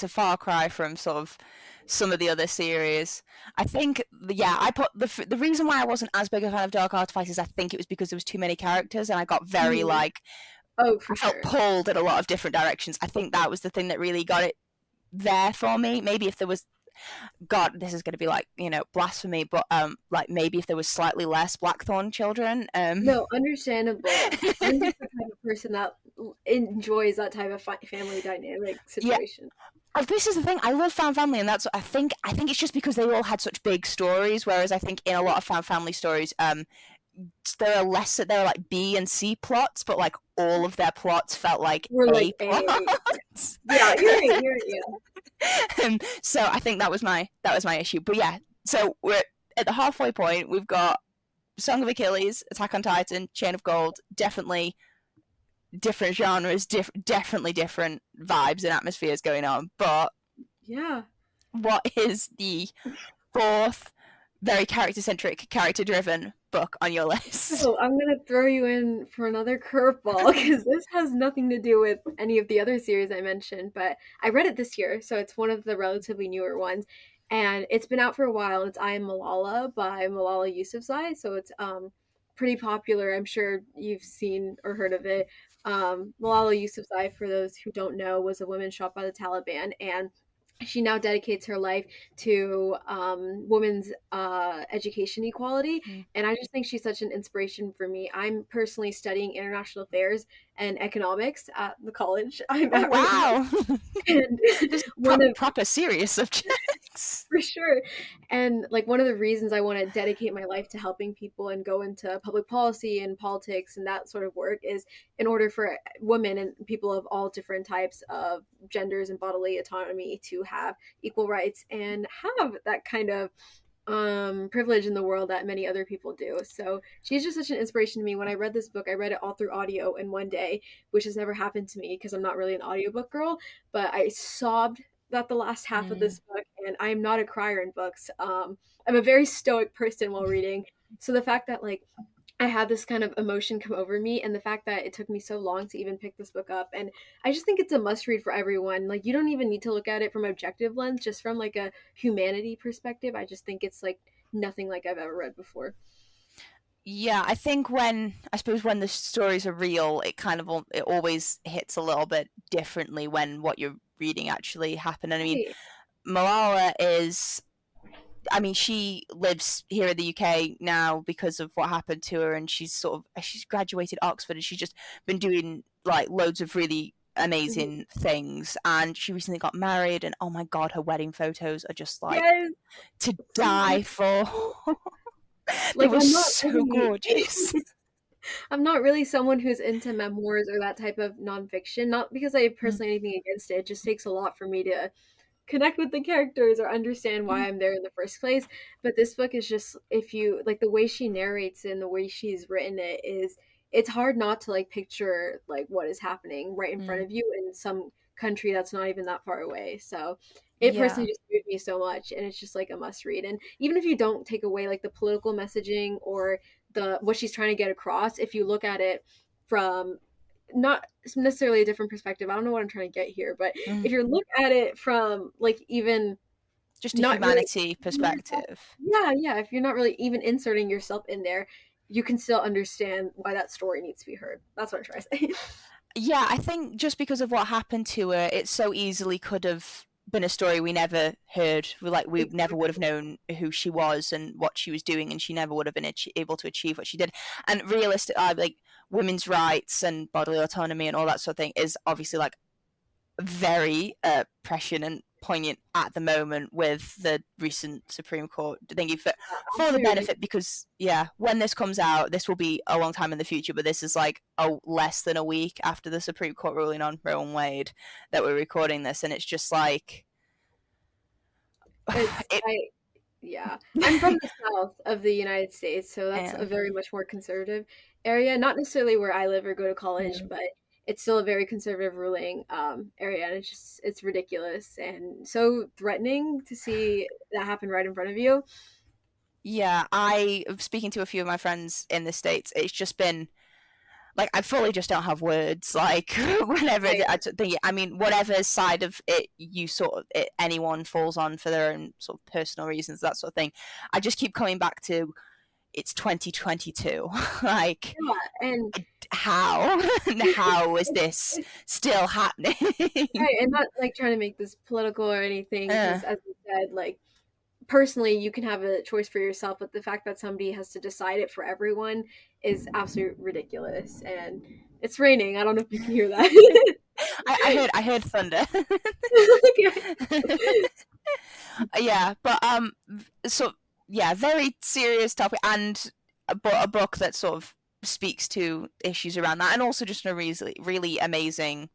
[SPEAKER 1] a far cry from sort of some of the other series. I think yeah, I put the reason why I wasn't as big a fan of Dark Artifices, I think it was because there was too many characters and I got very
[SPEAKER 2] Mhm.
[SPEAKER 1] like
[SPEAKER 2] Oh,
[SPEAKER 1] I
[SPEAKER 2] for
[SPEAKER 1] felt
[SPEAKER 2] sure.
[SPEAKER 1] pulled in a lot of different directions. I think that was the thing that really got it there for me. Maybe if there was God, this is going to be like blasphemy, but like maybe if there was slightly less Blackthorn children.
[SPEAKER 2] No, understandable. I'm just the type of person that enjoys that type of family dynamic
[SPEAKER 1] Yeah,
[SPEAKER 2] situation.
[SPEAKER 1] this is the thing. I love fan family, and that's I think it's just because they all had such big stories. Whereas I think in a lot of fan family stories, there are like B and C plots, but like all of their plots felt like
[SPEAKER 2] We're
[SPEAKER 1] A
[SPEAKER 2] like a
[SPEAKER 1] plots.
[SPEAKER 2] yeah, you're right, you're right, yeah.
[SPEAKER 1] So I think that was my issue. But yeah, so we're at the halfway point. We've got Song of Achilles, Attack on Titan, Chain of Gold. Definitely different genres, definitely different vibes and atmospheres going on. But
[SPEAKER 2] Yeah.
[SPEAKER 1] what is the fourth very character centric, character driven book on your list?
[SPEAKER 2] So I'm gonna throw you in for another curveball because this has nothing to do with any of the other series I mentioned, but I read it this year, so it's one of the relatively newer ones, and it's been out for a while. It's I Am Malala by Malala Yousafzai, so it's pretty popular. I'm sure you've seen or heard of it. Malala Yousafzai, for those who don't know, was a woman shot by the Taliban, and she now dedicates her life to women's education equality,
[SPEAKER 1] Mm.
[SPEAKER 2] and I just think she's such an inspiration for me. I'm personally studying international affairs and economics at the college I'm
[SPEAKER 1] Oh
[SPEAKER 2] at right now,
[SPEAKER 1] wow,
[SPEAKER 2] and
[SPEAKER 1] just
[SPEAKER 2] one of
[SPEAKER 1] proper serious subjects.
[SPEAKER 2] for sure. And like one of the reasons I want to dedicate my life to helping people and go into public policy and politics and that sort of work is in order for women and people of all different types of genders and bodily autonomy to have equal rights and have that kind of privilege in the world that many other people do. So she's just such an inspiration to me. When I read this book, I read it all through audio in one day, which has never happened to me because I'm not really an audiobook girl, but I sobbed at the last half of
[SPEAKER 1] Mm.
[SPEAKER 2] this book, and I'm not a crier in books. I'm a very stoic person while reading, So the fact that like I had this kind of emotion come over me, and the fact that it took me so long to even pick this book up, and I just think it's a must read for everyone. Like you don't even need to look at it from objective lens, just from like a humanity perspective. I just think it's like nothing like I've ever read before.
[SPEAKER 1] Yeah, I think I suppose when the stories are real, it kind of it always hits a little bit differently when what you're reading actually happened. And I mean,
[SPEAKER 2] Right.
[SPEAKER 1] Malala is, I mean, she lives here in the UK now because of what happened to her, and she's graduated Oxford, and she's just been doing like loads of really
[SPEAKER 2] Mhm.
[SPEAKER 1] amazing things. And she recently got married, and oh my god, her wedding photos are just like
[SPEAKER 2] Yes.
[SPEAKER 1] to
[SPEAKER 2] So
[SPEAKER 1] die for.
[SPEAKER 2] beautiful.
[SPEAKER 1] They
[SPEAKER 2] Like
[SPEAKER 1] were so gorgeous.
[SPEAKER 2] I'm not really someone who's into memoirs or that type of nonfiction. Not because I have
[SPEAKER 1] Mm,
[SPEAKER 2] personally anything against it. It just takes a lot for me to connect with the characters or understand
[SPEAKER 1] mm,
[SPEAKER 2] why I'm there in the first place. But this book is just, if you like the way she narrates it and the way she's written it is, it's hard not to like picture like what is happening right in front
[SPEAKER 1] mm.
[SPEAKER 2] of you in some country that's not even that far away. So it
[SPEAKER 1] Yeah.
[SPEAKER 2] personally just moved me so much, and it's just like a must read. And even if you don't take away like the political messaging or the what she's trying to get across, if you look at it from not necessarily a different perspective. I don't know what I'm trying to get here, but
[SPEAKER 1] Mm.
[SPEAKER 2] if you look at it from like even
[SPEAKER 1] Just a
[SPEAKER 2] not really
[SPEAKER 1] humanity perspective.
[SPEAKER 2] yeah, yeah, if you're not really even inserting yourself in there, you can still understand why that story needs to be heard. That's what I'm trying to say.
[SPEAKER 1] Yeah, I think just because of what happened to her, it so easily could have been a story we never heard. Like we never would have
[SPEAKER 2] Exactly.
[SPEAKER 1] known who she was and what she was doing, and she never would have been able to achieve what she did. And realistic, like women's rights and bodily autonomy and all that sort of thing is obviously like very prescient and poignant at the moment with the recent Supreme Court thingy for the
[SPEAKER 2] Absolutely ridiculous.
[SPEAKER 1] benefit, because yeah, when this comes out, this will be a long time in the future, but this is like less than a week after the Supreme Court ruling on Roe and Wade that we're recording this, and it's just like
[SPEAKER 2] It's
[SPEAKER 1] it.
[SPEAKER 2] I yeah. I'm from the south of the United States, so that's
[SPEAKER 1] Yeah.
[SPEAKER 2] a very much more conservative area. Not necessarily where I live or go to college,
[SPEAKER 1] Mm.
[SPEAKER 2] but it's still a very conservative ruling area, and it's ridiculous and so threatening to see that happen right in front of you.
[SPEAKER 1] Yeah, I speaking to a few of my friends in the States, it's just been like I fully just don't have words. Like whenever
[SPEAKER 2] Right.
[SPEAKER 1] I think, I mean, whatever side of it you sort of anyone falls on for their own sort of personal reasons, that sort of thing. I just keep coming back to it's 2022. Like
[SPEAKER 2] Yeah, and
[SPEAKER 1] how how is this still happening?
[SPEAKER 2] right, and not like trying to make this political or anything,
[SPEAKER 1] uh,
[SPEAKER 2] because as you said, like personally you can have a choice for yourself, but the fact that somebody has to decide it for everyone is absolutely ridiculous. And it's raining. I don't know if you can hear that.
[SPEAKER 1] I heard thunder.
[SPEAKER 2] Okay.
[SPEAKER 1] Yeah, but so yeah, very serious topic, and a book that sort of speaks to issues around that, and also just a really amazing,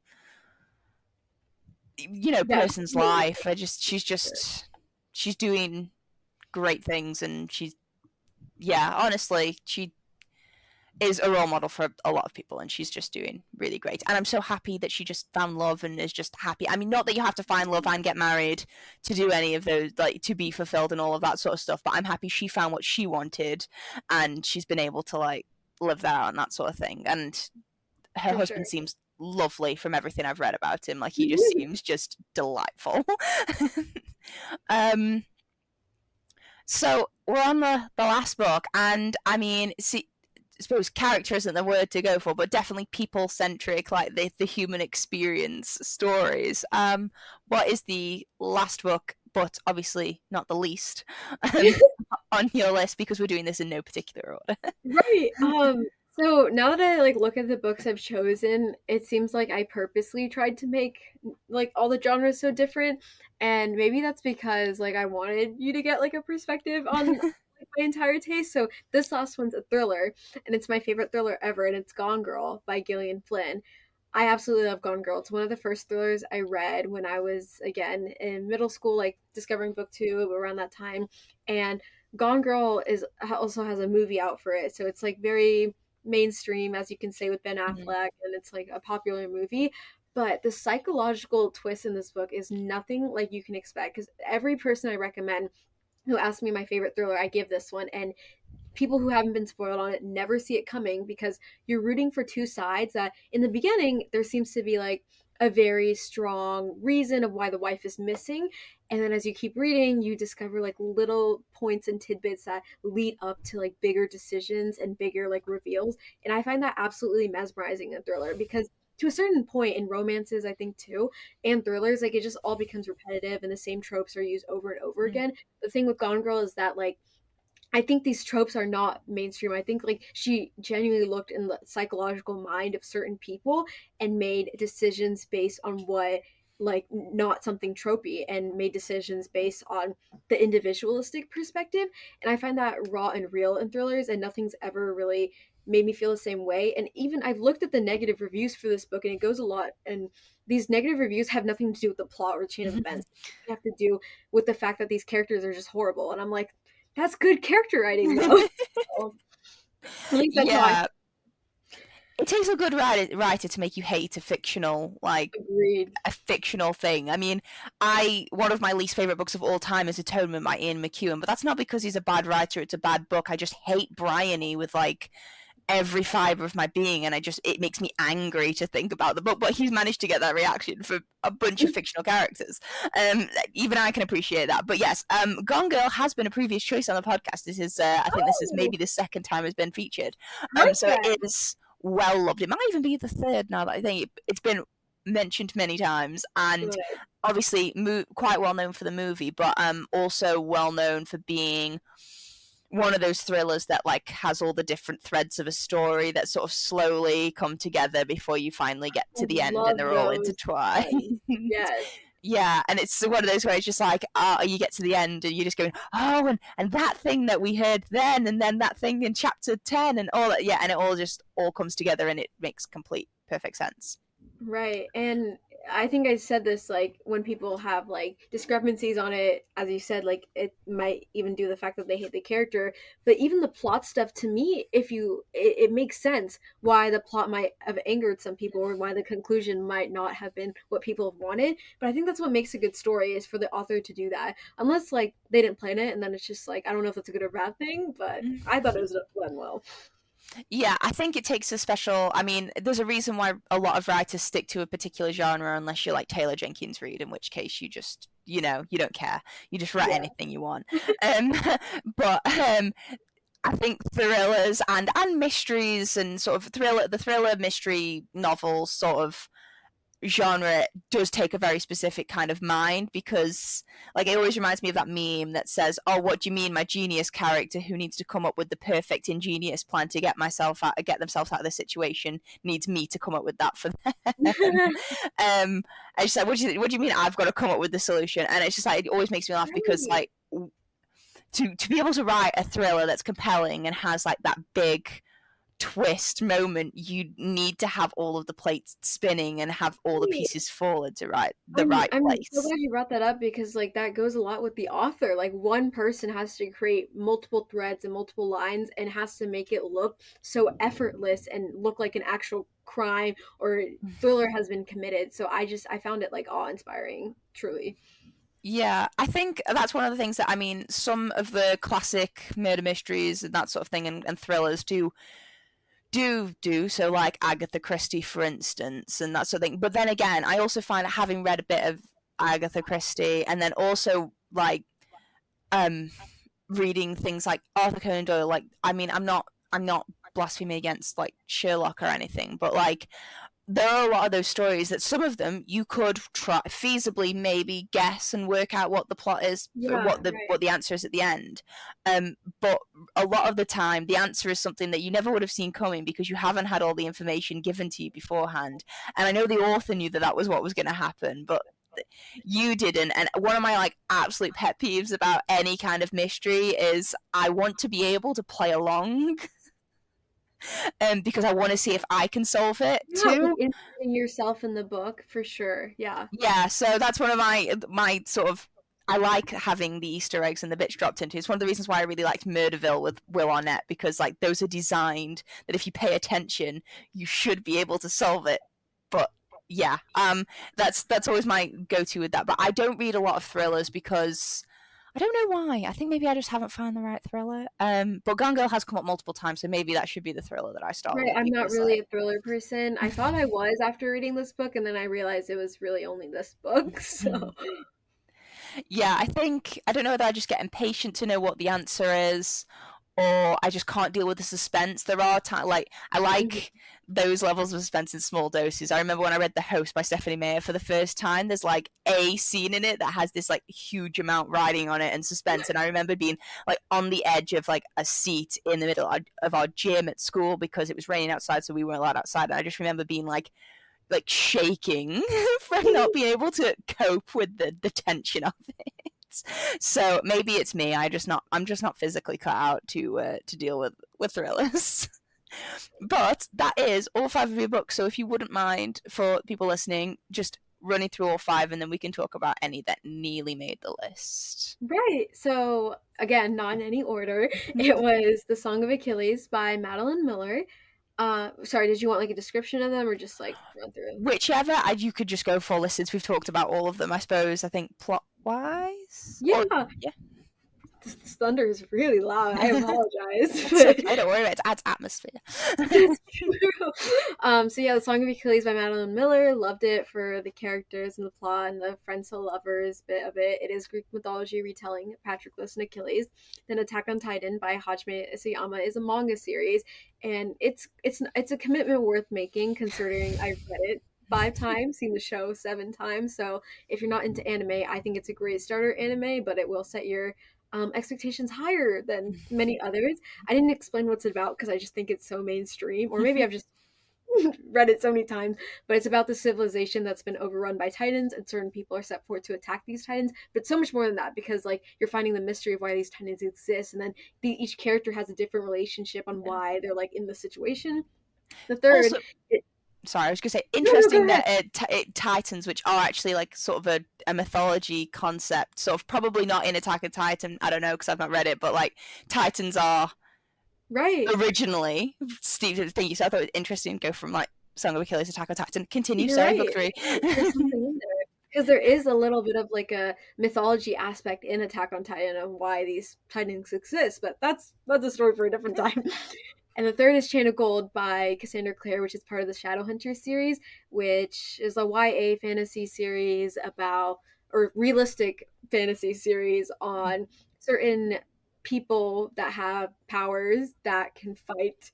[SPEAKER 2] Yeah,
[SPEAKER 1] person's life. She's doing great things, and yeah, honestly, she is a role model for a lot of people, and she's just doing really great. And I'm so happy that she just found love and is just happy. I mean, not that you have to find love and get married to do any of those, like to be fulfilled and all of that sort of stuff, but I'm happy she found what she wanted, and she's been able to like live that out and that sort of thing. And her
[SPEAKER 2] for sure.
[SPEAKER 1] husband seems lovely from everything I've read about him. Like he just seems just delightful. um so we're on the last book, and I mean, see, I suppose character isn't the word to go for, but definitely people centric, like the human experience stories. What is the last book, but obviously not the least, um, on your list, because we're doing this in no particular order?
[SPEAKER 2] Right. So now that I like look at the books I've chosen, it seems like I purposely tried to make like all the genres so different. And maybe that's because like I wanted you to get like a perspective on like, my entire taste. So this last one's a thriller, and it's my favorite thriller ever, and it's Gone Girl by Gillian Flynn. I absolutely love Gone Girl. It's one of the first thrillers I read when I was again in middle school, like discovering booktube around that time. And Gone Girl is also has a movie out for it, so it's like very mainstream, as you can say, with Ben
[SPEAKER 1] Mhm.
[SPEAKER 2] Affleck, and it's like a popular movie. But the psychological twist in this book is nothing like you can expect. Because every person I recommend who asks me my favorite thriller, I give this one, and people who haven't been spoiled on it never see it coming because you're rooting for two sides that in the beginning there seems to be like a very strong reason of why the wife is missing, and then as you keep reading you discover like little points and tidbits that lead up to like bigger decisions and bigger like reveals, and I find that absolutely mesmerizing in thriller because to a certain point in romances I think too and thrillers like it just all becomes repetitive and the same tropes are used over and over again. The thing with Gone Girl is that like I think these tropes are not mainstream. I think like she genuinely looked in the psychological mind of certain people and made decisions based on what like not something tropey and made decisions based on the individualistic perspective. And I find that raw and real in thrillers and nothing's ever really made me feel the same way. And even I've looked at the negative reviews for this book and it goes a lot and these negative reviews have nothing to do with the plot or the chain of events. They have to do with the fact that these characters are just horrible. And I'm like, that's good character writing, though. So, at least that's how I
[SPEAKER 1] Yeah, it takes a good writer to make you hate
[SPEAKER 2] agreed.
[SPEAKER 1] a fictional thing. I mean, I one of my least favorite books of all time is Atonement by Ian McEwan, but that's not because he's a bad writer. It's a bad book. I just hate Bryony with like every fiber of my being, and it makes me angry to think about the book. But he's managed to get that reaction for a bunch of fictional characters. Even I can appreciate that. But yes, Gone Girl has been a previous choice on the podcast. This is I think this is
[SPEAKER 2] Oh,
[SPEAKER 1] maybe the second time it's been featured.
[SPEAKER 2] right
[SPEAKER 1] So
[SPEAKER 2] then.
[SPEAKER 1] it is well loved. It might even be the third now that I think it's been mentioned many times, and
[SPEAKER 2] Good.
[SPEAKER 1] obviously quite well known for the movie, but also well known for being one of those thrillers that like has all the different threads of a story that sort of slowly come together before you finally get
[SPEAKER 2] I
[SPEAKER 1] to the end and
[SPEAKER 2] love
[SPEAKER 1] they're all
[SPEAKER 2] those
[SPEAKER 1] intertwined.
[SPEAKER 2] ones. Yes.
[SPEAKER 1] Yeah, and it's one of those where it's just like you get to the end and you're just going, oh, and that thing that we heard then, and then that thing in chapter 10 and all that. Yeah, and it all comes together and it makes complete perfect sense.
[SPEAKER 2] Right. And I think I said this like when people have like discrepancies on it, as you said, like it might even do the fact that they hate the character. But even the plot stuff to me, if you it makes sense why the plot might have angered some people or why the conclusion might not have been what people have wanted. But I think that's what makes a good story is for the author to do that. Unless like they didn't plan it and then it's just like I don't know if that's a good or bad thing, but I thought it was done well.
[SPEAKER 1] Yeah, I think it takes a special. I mean, there's a reason why a lot of writers stick to a particular genre unless you're like Taylor Jenkins Reid, in which case you just, you don't care. You just write
[SPEAKER 2] Yeah.
[SPEAKER 1] anything you want. Um, but I think thrillers and mysteries and sort of the thriller mystery novels sort of genre does take a very specific kind of mind because like it always reminds me of that meme that says, oh, what do you mean my genius character who needs to come up with the perfect ingenious plan to get themselves out of the situation needs me to come up with that for them. I just like, what do you mean I've got to come up with the solution? And it's just like it always makes me laugh because
[SPEAKER 2] Right.
[SPEAKER 1] like to be able to write a thriller that's compelling and has like that big twist moment, you need to have all of the plates spinning and have all the
[SPEAKER 2] Right.
[SPEAKER 1] pieces fall into the right
[SPEAKER 2] I'm so
[SPEAKER 1] place.
[SPEAKER 2] glad you brought that up because like that goes a lot with the author. Like one person has to create multiple threads and multiple lines and has to make it look so effortless and look like an actual crime or thriller has been committed. So I found it like awe-inspiring, truly.
[SPEAKER 1] Yeah, I think that's one of the things that I mean. Some of the classic murder mysteries and that sort of thing, and thrillers do so, like Agatha Christie, for instance, and that sort of thing. But then again, I also find having read a bit of Agatha Christie, and then also like um reading things like Arthur Conan Doyle. Like, I mean, I'm not blaspheming against like Sherlock or anything, but like there are a lot of those stories that some of them you could try feasibly maybe guess and work out what the plot is,
[SPEAKER 2] Yeah,
[SPEAKER 1] what
[SPEAKER 2] right.
[SPEAKER 1] the answer is at the end. But a lot of the time, the answer is something that you never would have seen coming because you haven't had all the information given to you beforehand. And I know the author knew that that was what was going to happen, but you didn't. And one of my like absolute pet peeves about any kind of mystery is I want to be able to play along because I want to see if I can solve it
[SPEAKER 2] Yeah, like
[SPEAKER 1] too.
[SPEAKER 2] inserting yourself in the book for sure. Yeah.
[SPEAKER 1] Yeah, so that's one of my sort of I like having the Easter eggs and the bits dropped into. It's one of the reasons why I really liked Murderville with Will Arnett because like those are designed that if you pay attention, you should be able to solve it. But yeah, that's always my go-to with that. But I don't read a lot of thrillers because I don't know why. I think maybe I just haven't found the right thriller. But Gone Girl has come up multiple times, so maybe that should be the thriller that I start
[SPEAKER 2] Right,
[SPEAKER 1] with
[SPEAKER 2] I'm not
[SPEAKER 1] because,
[SPEAKER 2] really
[SPEAKER 1] like,
[SPEAKER 2] a thriller person. I thought I was after reading this book, and then I realized it was really only this book. So
[SPEAKER 1] yeah, I think I don't know whether I just get impatient to know what the answer is, or I just can't deal with the suspense. There are times like I
[SPEAKER 2] Mhm.
[SPEAKER 1] like those levels of suspense in small doses. I remember when I read The Host by Stephanie Meyer for the first time. There's like a scene in it that has this like huge amount riding on it and suspense, and I remember being like on the edge of like a seat in the middle of our gym at school because it was raining outside, so we weren't allowed outside. And I just remember being like shaking from not being able to cope with the tension of it. So maybe it's me. I'm just not physically cut out to deal with thrillers. But that is all five of your books. So if you wouldn't mind for people listening, just running through all five, and then we can talk about any that nearly made the list.
[SPEAKER 2] Right. So again, not in any order. It was The Song of Achilles by Madeline Miller. Sorry, did you want like a description of them or just like run through?
[SPEAKER 1] Whichever, you could just go for list since we've talked about all of them. I suppose. I think plot wise, or
[SPEAKER 2] Yeah,
[SPEAKER 1] yeah,
[SPEAKER 2] this thunder is really loud. I apologize,
[SPEAKER 1] it's
[SPEAKER 2] but
[SPEAKER 1] okay. Don't worry. It adds atmosphere.
[SPEAKER 2] it's true. So yeah, The Song of Achilles by Madeline Miller. Loved it for the characters and the plot and the friends to lovers bit of it. It is Greek mythology retelling Patroclus and Achilles. Then Attack on Titan by Hajime Isayama is a manga series, and it's a commitment worth making considering I've read it 5 times, seen the show 7 times. So if you're not into anime, I think it's a great starter anime, but it will set your expectations higher than many others. I didn't explain what's it about because I just think it's so mainstream, or maybe I've just read it so many times. But it's about the civilization that's been overrun by titans, and certain people are set forth to attack these titans. But so much more than that, because like you're finding the mystery of why these titans exist, and then each character has a different relationship on
[SPEAKER 1] Yeah.
[SPEAKER 2] why they're like in the situation. The third,
[SPEAKER 1] Also,
[SPEAKER 2] it,
[SPEAKER 1] sorry, I was going to say
[SPEAKER 2] no, go
[SPEAKER 1] interesting
[SPEAKER 2] ahead.
[SPEAKER 1] that Titans, which are actually like sort of a mythology concept, sort of probably not in Attack on Titan. I don't know because I've not read it, but like Titans are
[SPEAKER 2] Right,
[SPEAKER 1] originally Steve. Thank you. So I thought it was interesting to go from like Song of Achilles, Attack on Titan. Continue.
[SPEAKER 2] you're
[SPEAKER 1] Sorry, book
[SPEAKER 2] right.
[SPEAKER 1] three.
[SPEAKER 2] There's something in there because there is a little bit of like a mythology aspect in Attack on Titan of why these titans exist, but that's a story for a different time. And the third is Chain of Gold by Cassandra Clare, which is part of the Shadowhunters series, which is a YA fantasy series about, or realistic fantasy series on certain people that have powers that can fight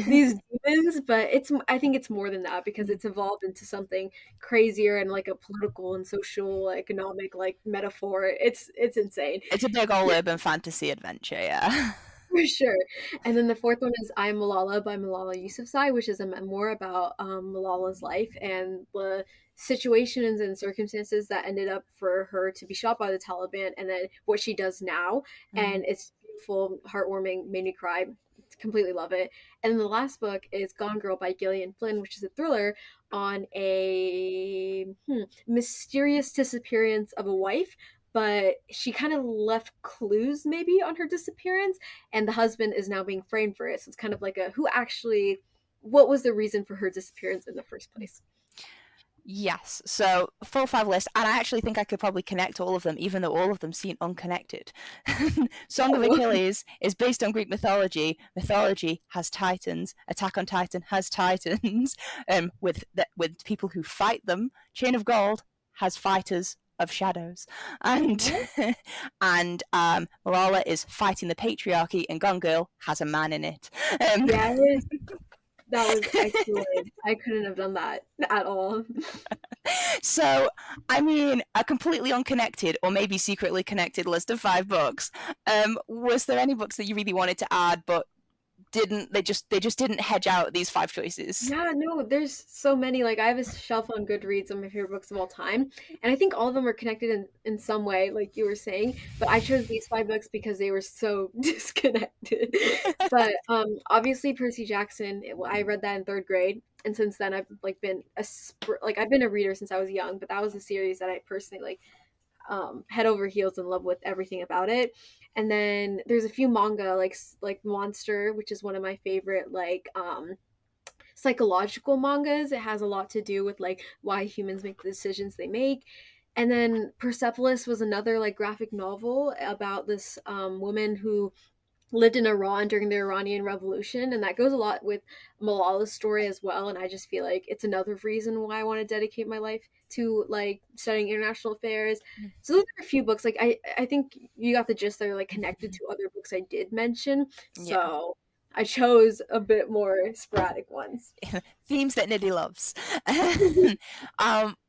[SPEAKER 2] these demons, but it's I think it's more than that because it's evolved into something crazier and like a political and social economic like metaphor. It's insane.
[SPEAKER 1] It's a big old urban fantasy adventure. Yeah.
[SPEAKER 2] For sure. And then the fourth one is I Am Malala by Malala Yousafzai, which is a memoir about Malala's life and the situations and circumstances that ended up for her to be shot by the Taliban and then what she does now. And it's beautiful, heartwarming, made me cry. Completely love it. And then the last book is Gone Girl by Gillian Flynn, which is a thriller on a mysterious disappearance of a wife, but she kind of left clues maybe on her disappearance, and the husband is now being framed for it. So it's kind of like a who actually, what was the reason for her disappearance in the first place?
[SPEAKER 1] Yes, so full five list, and I actually think I could probably connect all of them, even though all of them seem unconnected. Song of
[SPEAKER 2] Oh,
[SPEAKER 1] Achilles is based on Greek mythology. Mythology has titans. Attack on Titan has titans, with people who fight them. Chain of Gold has fighters of shadows, and and Malala is fighting the patriarchy, and Gone Girl has a man in it. Um,
[SPEAKER 2] yes, that was excellent. I couldn't have done that at all.
[SPEAKER 1] So, I mean, a completely unconnected or maybe secretly connected list of five books. Was there any books that you really wanted to add but didn't? They just didn't hedge out these five choices.
[SPEAKER 2] Yeah, no, there's so many. Like I have a shelf on Goodreads of my favorite books of all time, and I think all of them are connected in some way, like you were saying. But I chose these 5 books because they were so disconnected. But obviously Percy Jackson. I read that in third grade, and since then I've like been like I've been a reader since I was young. But that was a series that I personally like head over heels in love with everything about it. And then there's a few manga like Monster, which is one of my favorite like psychological mangas. It has a lot to do with like why humans make the decisions they make. And then Persepolis was another like graphic novel about this woman who lived in Iran during the Iranian Revolution, and that goes a lot with Malala's story as well. And I just feel like it's another reason why I want to dedicate my life to like studying international affairs. So those are a few books. Like I think you got the gist. They're like connected to other books I did mention.
[SPEAKER 1] Yeah.
[SPEAKER 2] So I chose a bit more sporadic ones.
[SPEAKER 1] Themes that Nidhi loves.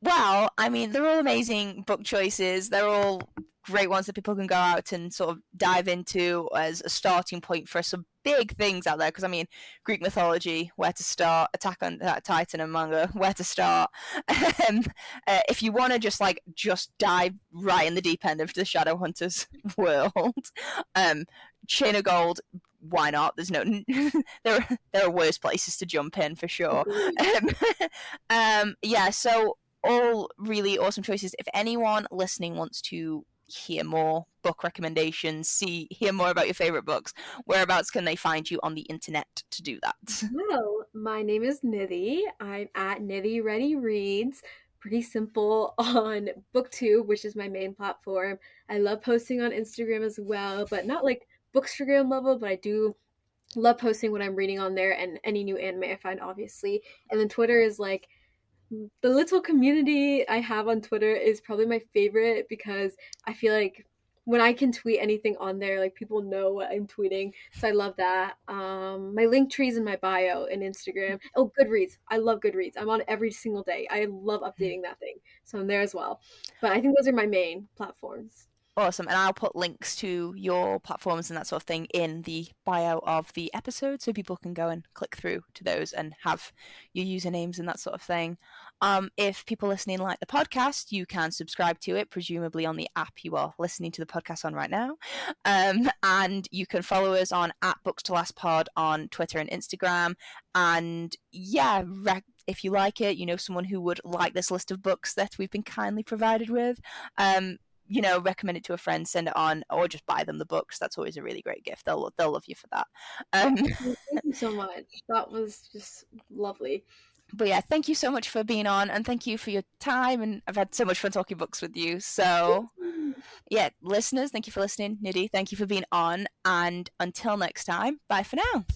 [SPEAKER 1] Well, I mean, they're all amazing book choices. They're all great ones that people can go out and sort of dive into as a starting point for some big things out there. Because I mean, Greek mythology, where to start? Attack on Titan and manga, where to start? If you want to just dive right in the deep end of the Shadowhunters world, Chain of Gold, why not? There's no there are worse places to jump in for sure. Yeah, so all really awesome choices. If anyone listening wants to hear more book recommendations, hear more about your favorite books, whereabouts can they find you on the internet to do that?
[SPEAKER 2] Hello, my name is Nidhi. I'm at Nidhi Reddy Reads. Pretty simple on BookTube, which is my main platform. I love posting on Instagram as well, but not like Bookstagram level, but I do love posting what I'm reading on there and any new anime I find, obviously. And then Twitter is like the little community I have on Twitter is probably my favorite because I feel like when I can tweet anything on there, like people know what I'm tweeting. So I love that. My link trees in my bio in Instagram. Oh, Goodreads. I love Goodreads. I'm on every single day. I love updating that thing. So I'm there as well. But I think those are my main platforms.
[SPEAKER 1] Awesome. And I'll put links to your platforms and that sort of thing in the bio of the episode so people can go and click through to those and have your usernames and that sort of thing. If people listening like the podcast, you can subscribe to it, presumably on the app you are listening to the podcast on right now. And you can follow us on @BooksToLastPod on Twitter and Instagram. And yeah, if you like it, you know someone who would like this list of books that we've been kindly provided with, recommend it to a friend, send it on, or just buy them the books. That's always a really great gift. They'll love you for that.
[SPEAKER 2] Thank you so much. That was just lovely.
[SPEAKER 1] But yeah, thank you so much for being on, and thank you for your time. And I've had so much fun talking books with you. So yeah, listeners, thank you for listening. Nidhi, thank you for being on. And until next time, bye for now.